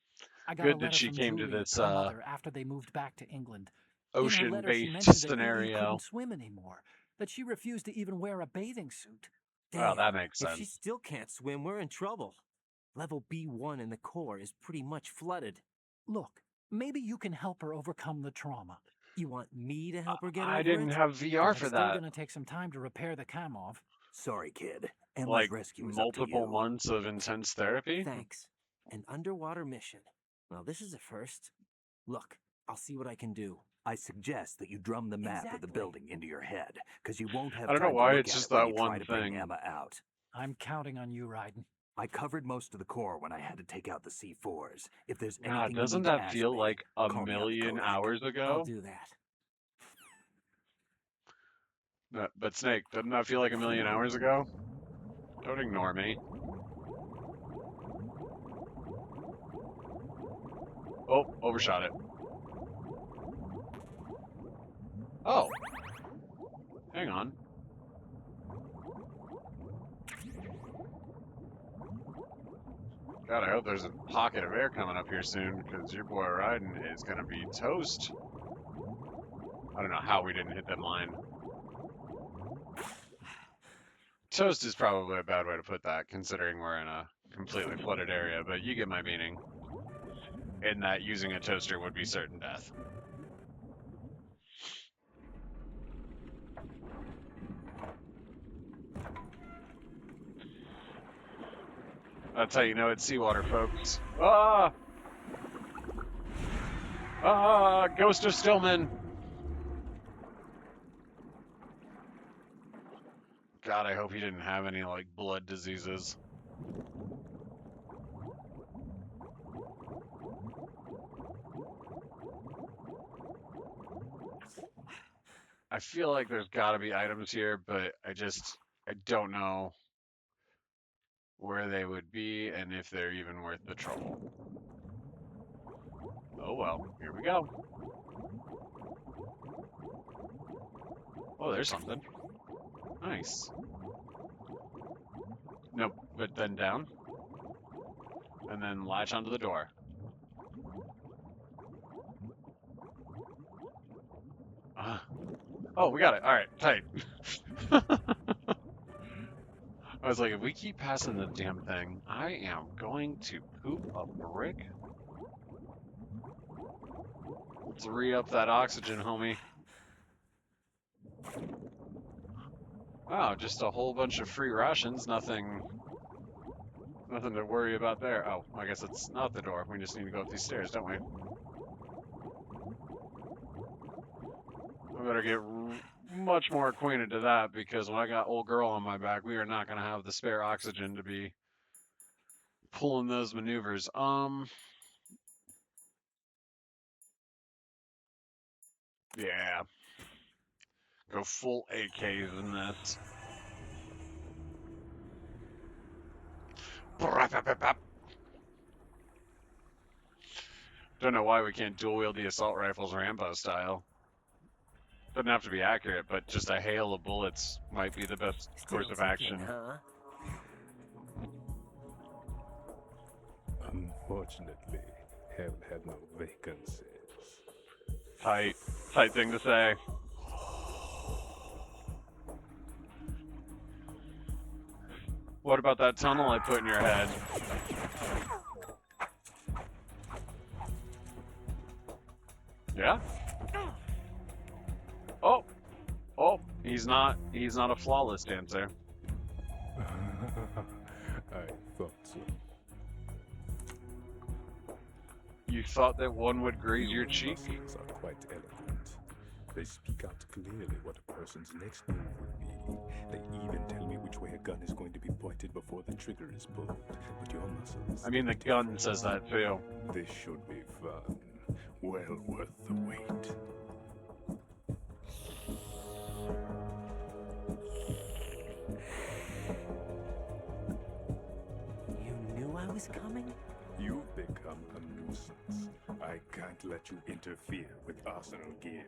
I got Good a that letter she from came to Julia, this, her mother, after they moved back to England. In her letter, she Ocean-based mentioned that EE scenario. couldn't swim anymore, that she refused to even wear a bathing suit. Oh, that Damn, makes if she sense. still can't swim, we're in trouble. Level B1 in the core is pretty much flooded. Look, maybe you can help her overcome the trauma. You want me to help her get I over didn't it? have VR But for it's still that. gonna take some time to repair the Kamov. Sorry, kid. Emma's Like, rescue is up to multiple you. months of intense therapy? Thanks. An underwater mission. Well, this is a first. Look, I'll see what I can do. I suggest that you drum the map of the Exactly. building into your head, because you won't have I don't know time why to look it's at just it when that you try one to bring thing. Emma out. I'm counting on you, Raiden. I covered most of the core when I had to take out the C4s. If there's God, anything you doesn't need to that ask feel me, like a call me on the million Kodak. hours I'll ago? do that. But Snake, doesn't that feel like a million hours ago? Don't ignore me. Oh, overshot it. Oh. Hang on. God, I hope there's a pocket of air coming up here soon, because your boy Raiden is gonna be toast. I don't know how we didn't hit that line. Toast is probably a bad way to put that, considering we're in a completely flooded area, but you get my meaning. In that using a toaster would be certain death. That's how you know it's seawater, folks. Ah! Ah! Ghost of Stillman! God, I hope he didn't have any, like, blood diseases. I feel like there's gotta be items here, but I don't know where they would be and if they're even worth the trouble. Oh well, here we go. Oh, there's something. Nice. Nope, but then down. And then latch onto the door. Oh, we got it. Alright, tight. I was like, if we keep passing the damn thing, I am going to poop a brick. Let's re-up that oxygen, homie. Wow, just a whole bunch of free rations, nothing to worry about there. Oh, I guess it's not the door. We just need to go up these stairs, don't we? I better get much more acquainted to that, because when I got old girl on my back, we are not going to have the spare oxygen to be pulling those maneuvers. Yeah. Go full AKs in this. Don't know why we can't dual wield the assault rifles Rambo style. Doesn't have to be accurate, but just a hail of bullets might be the best course Still of action. ticking, huh? Unfortunately, hell had no vacancies. Tight thing to say. What about that tunnel I put in your head? Yeah? Oh, he's not a flawless dancer. I thought so. You thought that one would graze your Human cheek? muscles are quite eloquent. They speak out clearly what a person's next move will be. They even tell me which way a gun is going to be pointed before the trigger is pulled. But your muscles... I mean, the gun says that too. This should be fun. Well worth the wait. You knew I was coming? You've become a nuisance. I can't let you interfere with Arsenal gear.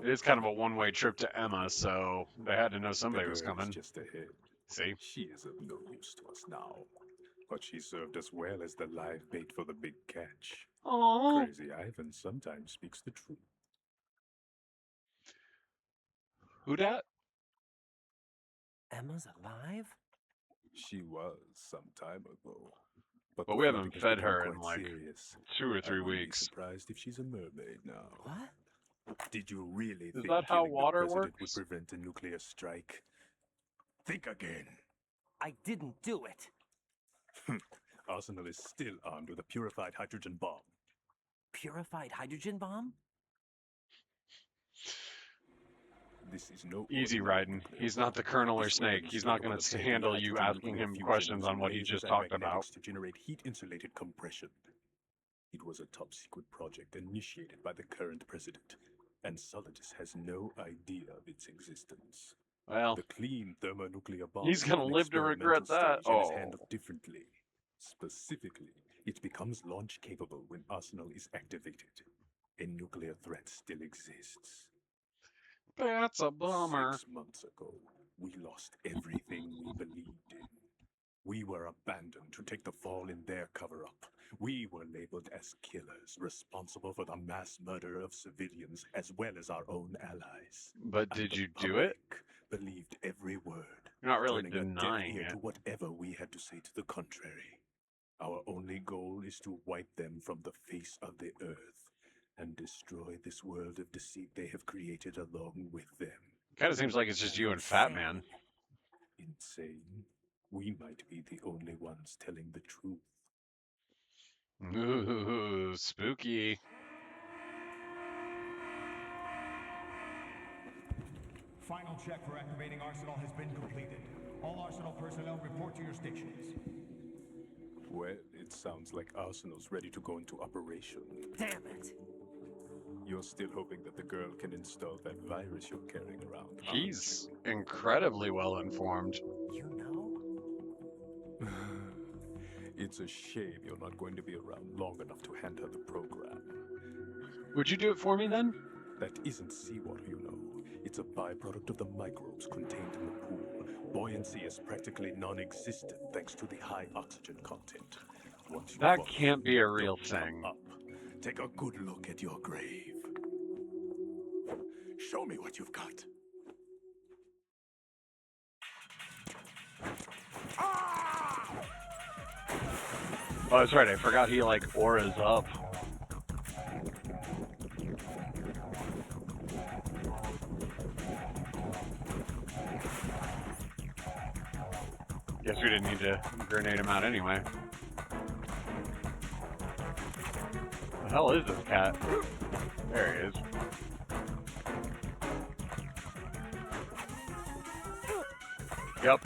It is kind of a one-way trip to Emma, so they had to know somebody The was girl is coming. just ahead. See? She is of no use to us now. But she served us well as the live bait for the big catch. Oh. Crazy Ivan sometimes speaks the truth. Who dat? Emma's alive? She was some time ago. But the we haven't flooding has fed become her in quite like serious. 2 or 3 I wouldn't weeks. be surprised if she's a mermaid now. What? Did you really think that how killing water the president works? would prevent a nuclear strike? Think again. I didn't do it. Arsenal is still armed with a purified hydrogen bomb. Purified hydrogen bomb? This is no Easy ordinary riding. nuclear He's not the bomb. Colonel or This Snake. weapon He's is not capable going of to taking handle you nitrogen asking nuclear him fusion questions on using what he lasers just and talked about. magnetics to generate heat-insulated compression. It was a top-secret project initiated by the current president, and Solidus has no idea of its existence. Well, The clean thermonuclear bomb he's is gonna in live to regret experimental that. stage and is Oh. handled differently. Specifically, it becomes launch capable when Arsenal is activated. A nuclear threat still exists. That's a bummer. 6 months ago, we lost everything we believed in. We were abandoned to take the fall in their cover-up. We were labeled as killers, responsible for the mass murder of civilians as well as our own allies. But And did the you do it? public believed every word, You're not really turning a deaf denying ear it. to whatever we had to say to the contrary. Our only goal is to wipe them from the face of the earth and destroy this world of deceit they have created along with them. Kind of seems like it's just you and Fat Man. Insane? We might be the only ones telling the truth. Ooh, spooky. Final check for activating Arsenal has been completed. All Arsenal personnel report to your stations. Well, it sounds like Arsenal's ready to go into operation. Damn it. You're still hoping that the girl can install that virus you're carrying around, aren't He's incredibly well informed. You know? you? It's a shame you're not going to be around long enough to hand her the program. Would you do it for me then? That isn't seawater, you know. It's a byproduct of the microbes contained in the pool. Buoyancy is practically non-existent thanks to the high oxygen content. Once you That fall, can't be a real don't come thing. Up. Take a good look at your grave. Show me what you've got. Oh, that's right. I forgot he like auras up. Guess we didn't need to grenade him out anyway. The hell is this cat? There he is. Yep.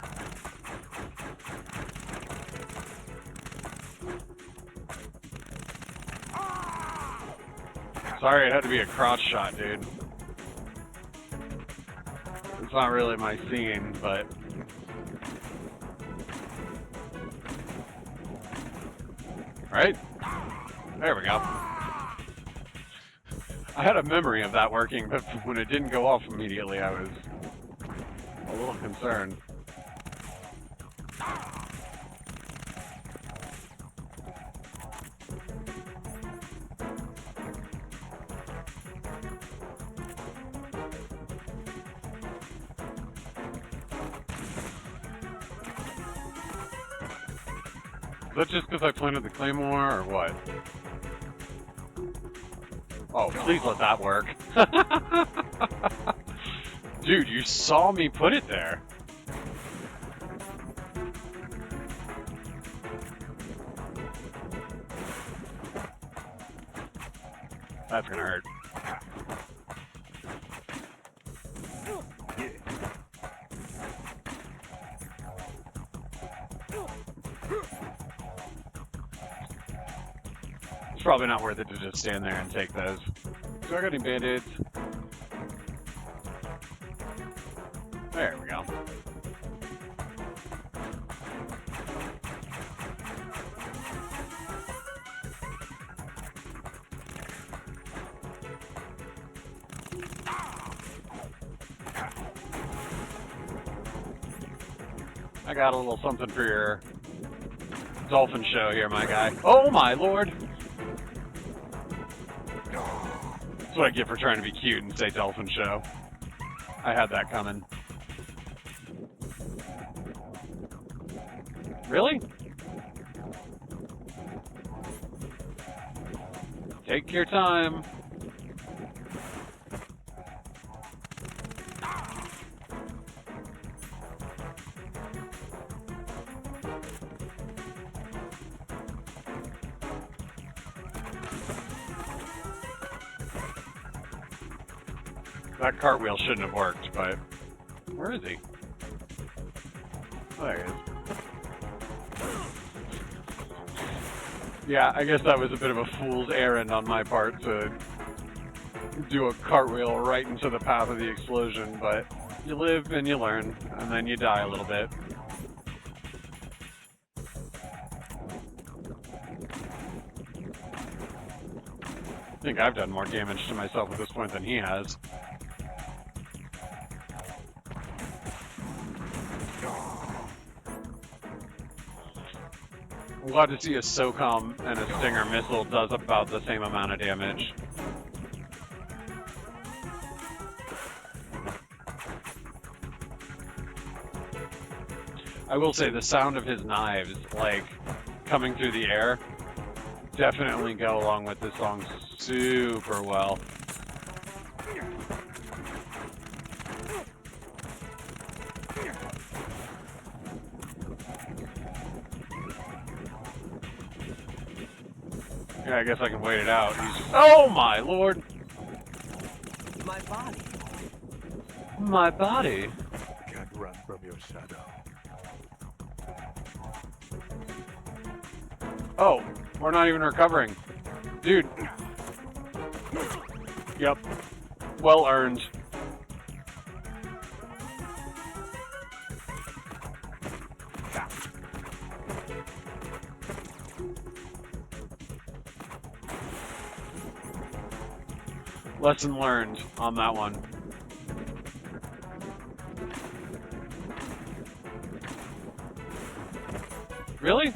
Sorry, it had to be a crotch shot, dude. It's not really my scene, but... Right? There we go. I had a memory of that working, but when it didn't go off immediately, I was a little concerned. Is that just because I planted the claymore, or what? Oh, please let that work. Dude, you saw me put it there. That's gonna hurt. It's probably not worth it to just stand there and take those. Do I got any band-aids? There we go. I got a little something for your dolphin show here, my guy. Oh my lord! That's what I get for trying to be cute and say dolphin show. I had that coming. Really? Take your time. That cartwheel shouldn't have worked, but where is he? Oh, there he is. Yeah, I guess that was a bit of a fool's errand on my part to do a cartwheel right into the path of the explosion, but you live and you learn, and then you die a little bit. I think I've done more damage to myself at this point than he has. I'm glad to see a SOCOM and a Stinger missile does about the same amount of damage. I will say the sound of his knives, like, coming through the air, definitely go along with this song super well. Yeah, I guess I can wait it out. Oh my lord! My body. My body? Can't run from your shadow. Oh, we're not even recovering. Dude. Yep. Well earned. Lesson learned on that one. Really?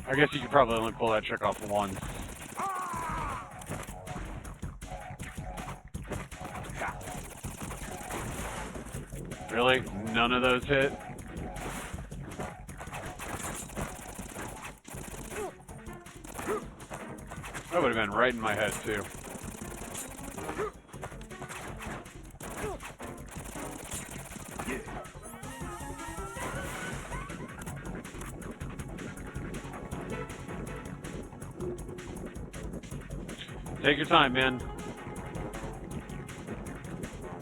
I guess you could probably only pull that trick off once. Really? None of those hit? That would have been right in my head, too. Take your time, man.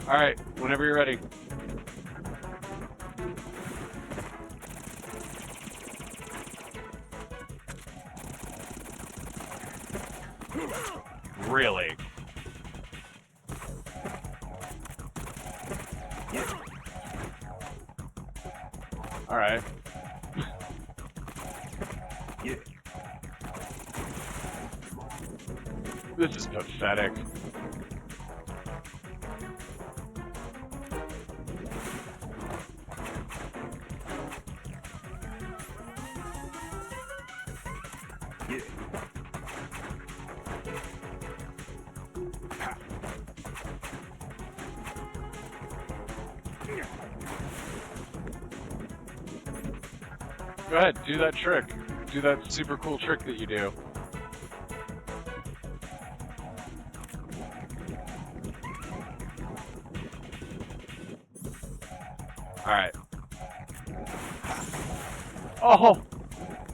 Alright, whenever you're ready. Really? Alright. This is pathetic. Go ahead, do that trick. Do that super cool trick that you do. Alright. Oh!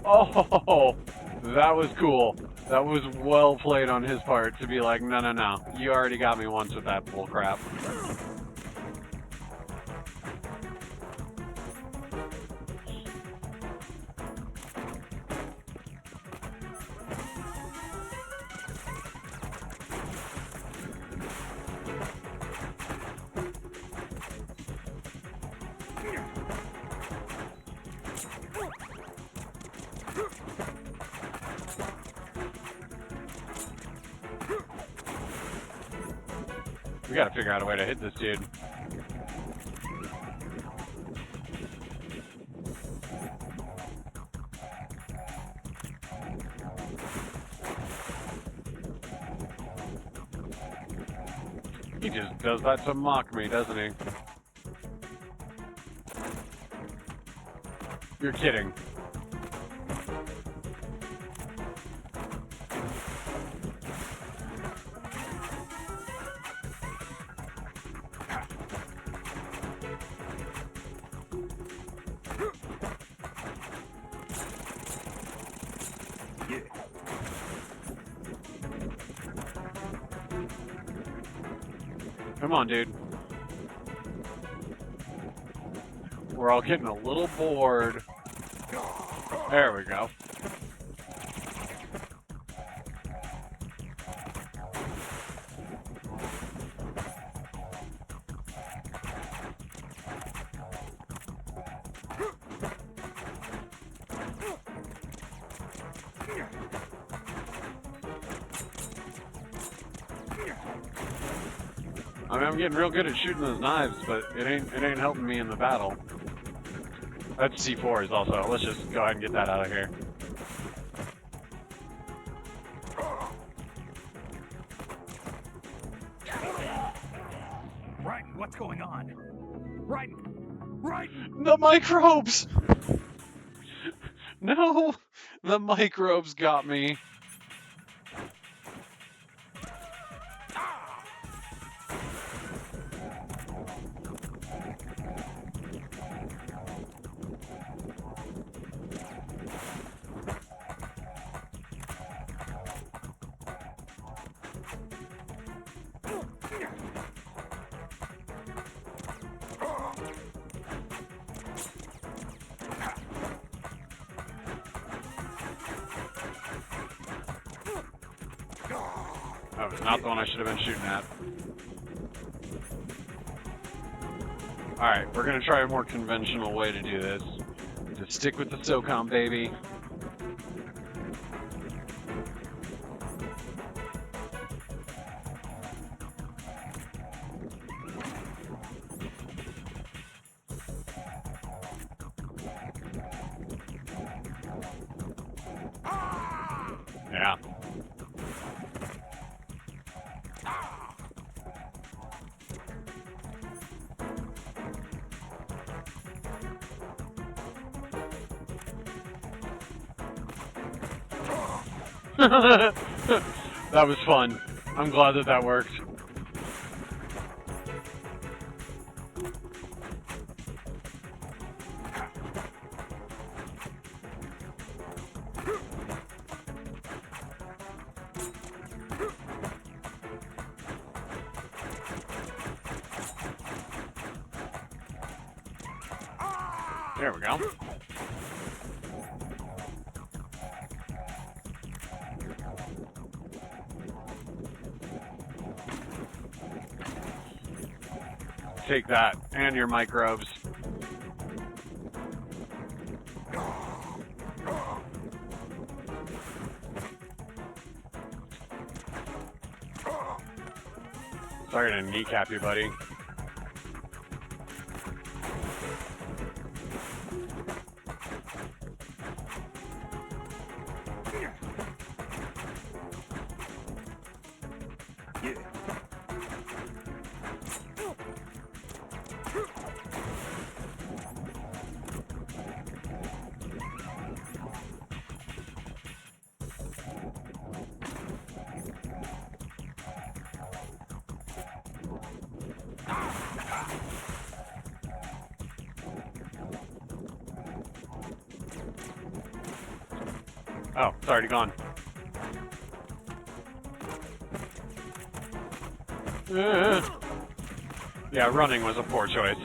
Oh! That was cool. That was well played on his part to be like, no, no, no. You already got me once with that bull crap. We gotta figure out a way to hit this dude. He just does that to mock me, doesn't he? You're kidding. Come on, dude. We're all getting a little bored. There we go. I mean, I'm getting real good at shooting those knives, but it ain't helping me in the battle. That's C4s also. Let's just go ahead and get that out of here. Right, what's going on? Right, right. The microbes! No! The microbes got me. That was not the one I should have been shooting at. Alright, we're gonna try a more conventional way to do this. Just stick with the SOCOM, baby. Yeah. That was fun. I'm glad that that worked. There we go. Take that, and your microbes. Sorry to kneecap you, buddy. Oh, it's already gone. Yeah, running was a poor choice.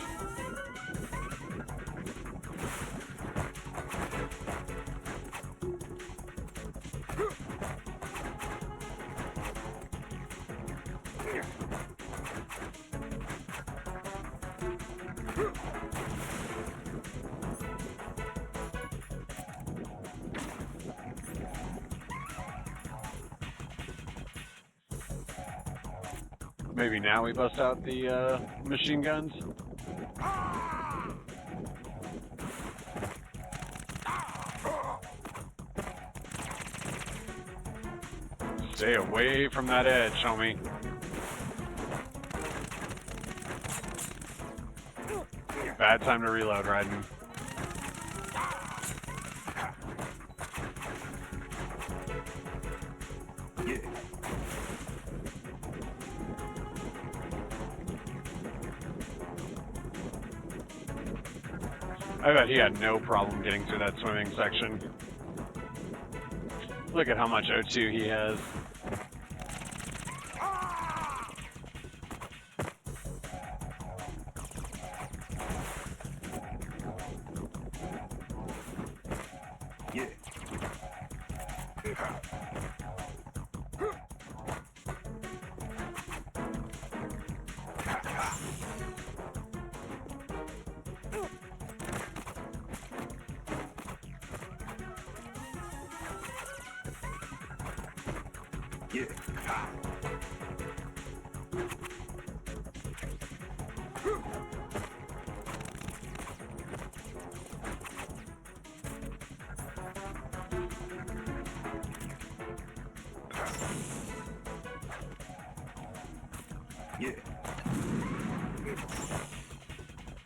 Maybe now we bust out the machine guns. Stay away from that edge, homie. Bad time to reload, Raiden. I bet he had no problem getting through that swimming section. Look at how much O2 he has.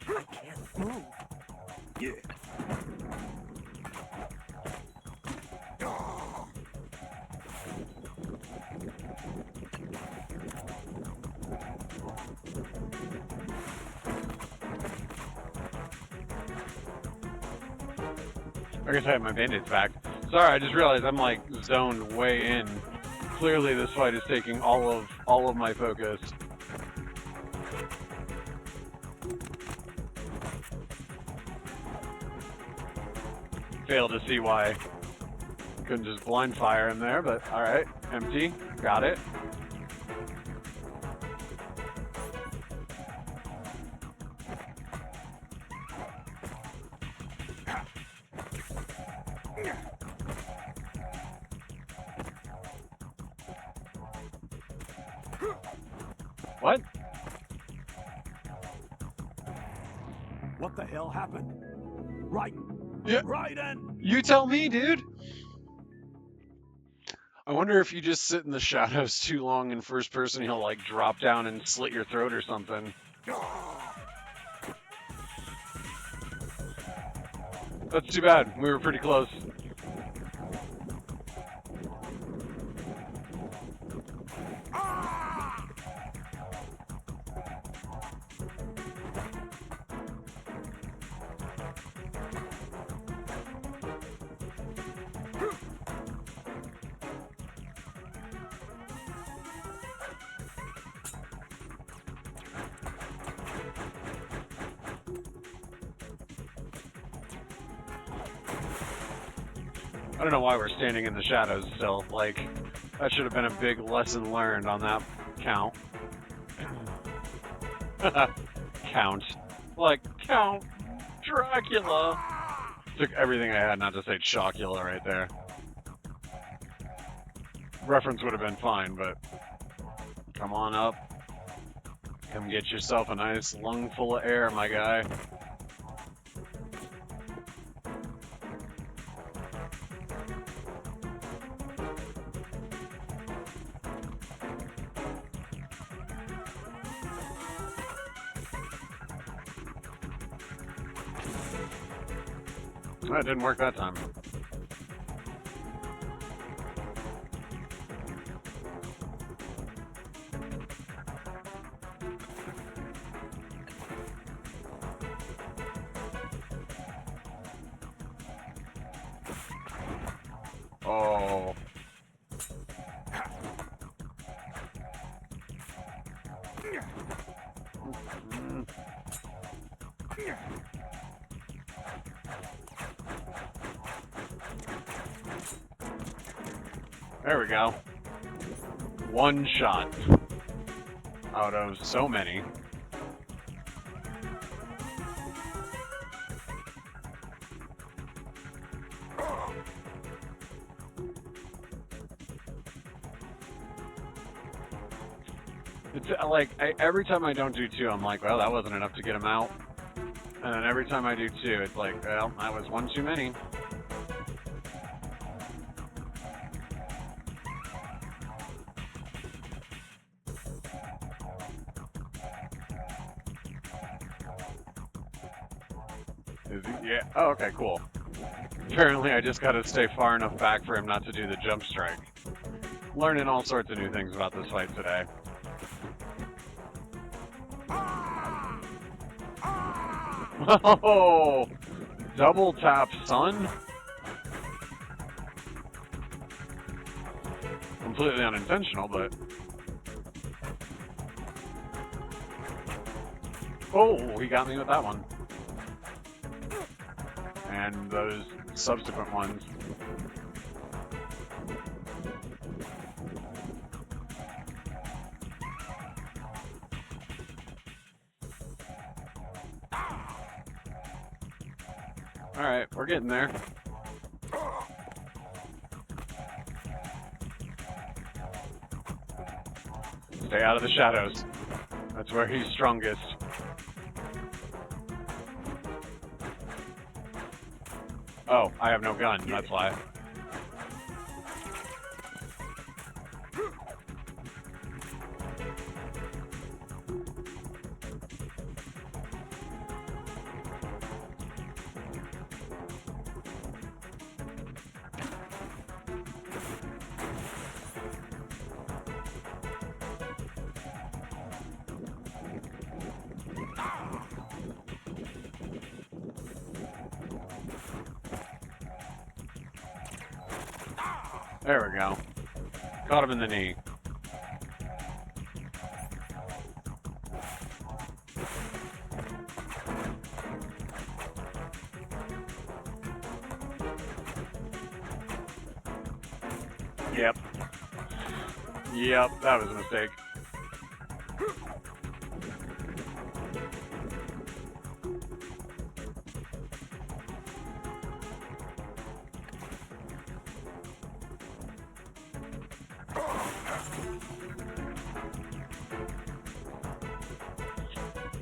I can't move. I guess I have my band-aids back. Sorry, I just realized I'm like zoned way in. Clearly this fight is taking all of my focus. Fail to see why. Couldn't just blind fire him there, but alright. Empty. Got it. What? What the hell happened? Right. Yeah. Raiden! You tell me, dude. I wonder if you just sit in the shadows too long in first person, he'll like drop down and slit your throat or something. That's too bad. We were pretty close. I don't know why we're standing in the shadows still. Like, that should have been a big lesson learned on that count. Count. Like, Count Dracula. Took everything I had not to say Chocula right there. Reference would have been fine, but come on up. Come get yourself a nice lung full of air, my guy. That didn't work that time. There we go. One shot out of so many. It's like every time I don't do two, I'm like, well, that wasn't enough to get him out. And then every time I do two, it's like, well, that was one too many. Is he? Yeah. Oh, okay, cool. Apparently, I just gotta stay far enough back for him not to do the jump strike. Learning all sorts of new things about this fight today. Oh, double tap, son. Completely unintentional, but. Oh, he got me with that one. And those subsequent ones. Alright, we're getting there. Stay out of the shadows. That's where he's strongest. Oh, I have no gun, that's why. There we go. Caught him in the knee. Yep. Yep, that was a mistake.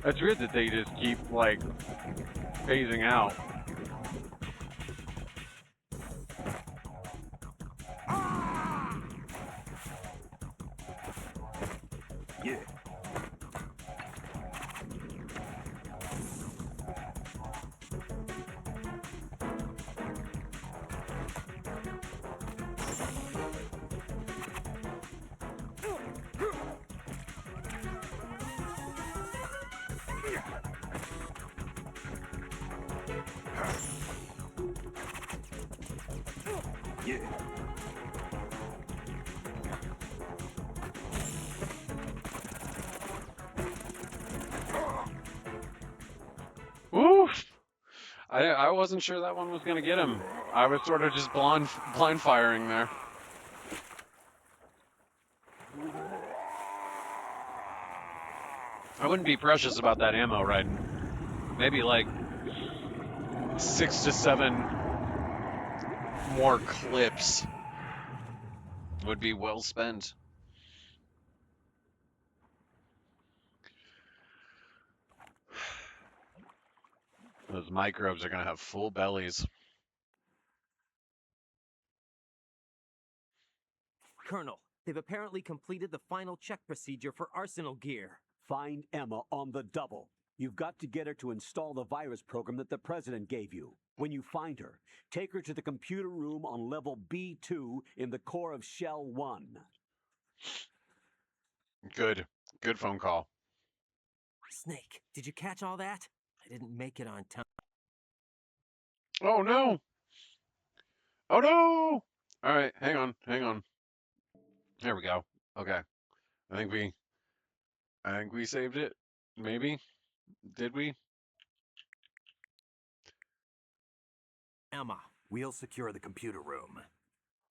It's weird that they just keep, like, phasing out. Yeah. Yeah. Oof! I wasn't sure that one was gonna get him. I was sort of just blind firing there. I wouldn't be precious about that ammo, right? Maybe like 6 to 7 more clips would be well spent. Those microbes are gonna have full bellies. Colonel, they've apparently completed the final check procedure for arsenal gear. Find Emma on the double. You've got to get her to install the virus program that the president gave you. When you find her, take her to the computer room on level B2 in the core of Shell 1. Good phone call. Snake, did you catch all that? I didn't make it on time. Oh no! Oh no! All right, hang on. There we go. Okay, I think we saved it. Maybe. Did we? Emma. We'll secure the computer room.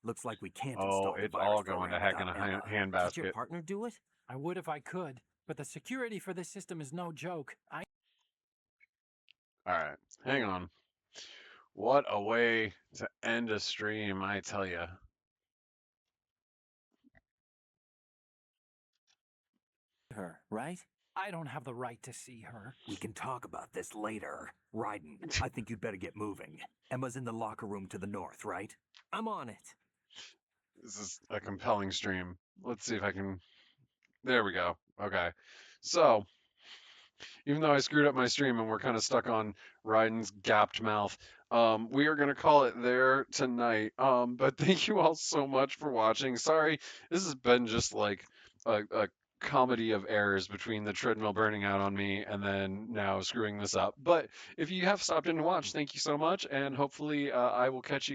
Looks like we can't Oh, install the it's virus all going to program heck in without a Emma. Did your handbasket. partner do it? I would if I could, but the security for this system is no joke. All right, hang on. What a way to end a stream, I tell you. Her, right? I don't have the right to see her. We can talk about this later. Ryden, I think you'd better get moving. Emma's in the locker room to the north, right? I'm on it. This is a compelling stream. Let's see if I can. There we go. Okay. So, even though I screwed up my stream and we're kind of stuck on Ryden's gapped mouth, we are going to call it there tonight. But thank you all so much for watching. Sorry, this has been just like a comedy of errors between the treadmill burning out on me and then now screwing this up. But if you have stopped in to watch, thank you so much. And hopefully, I will catch you.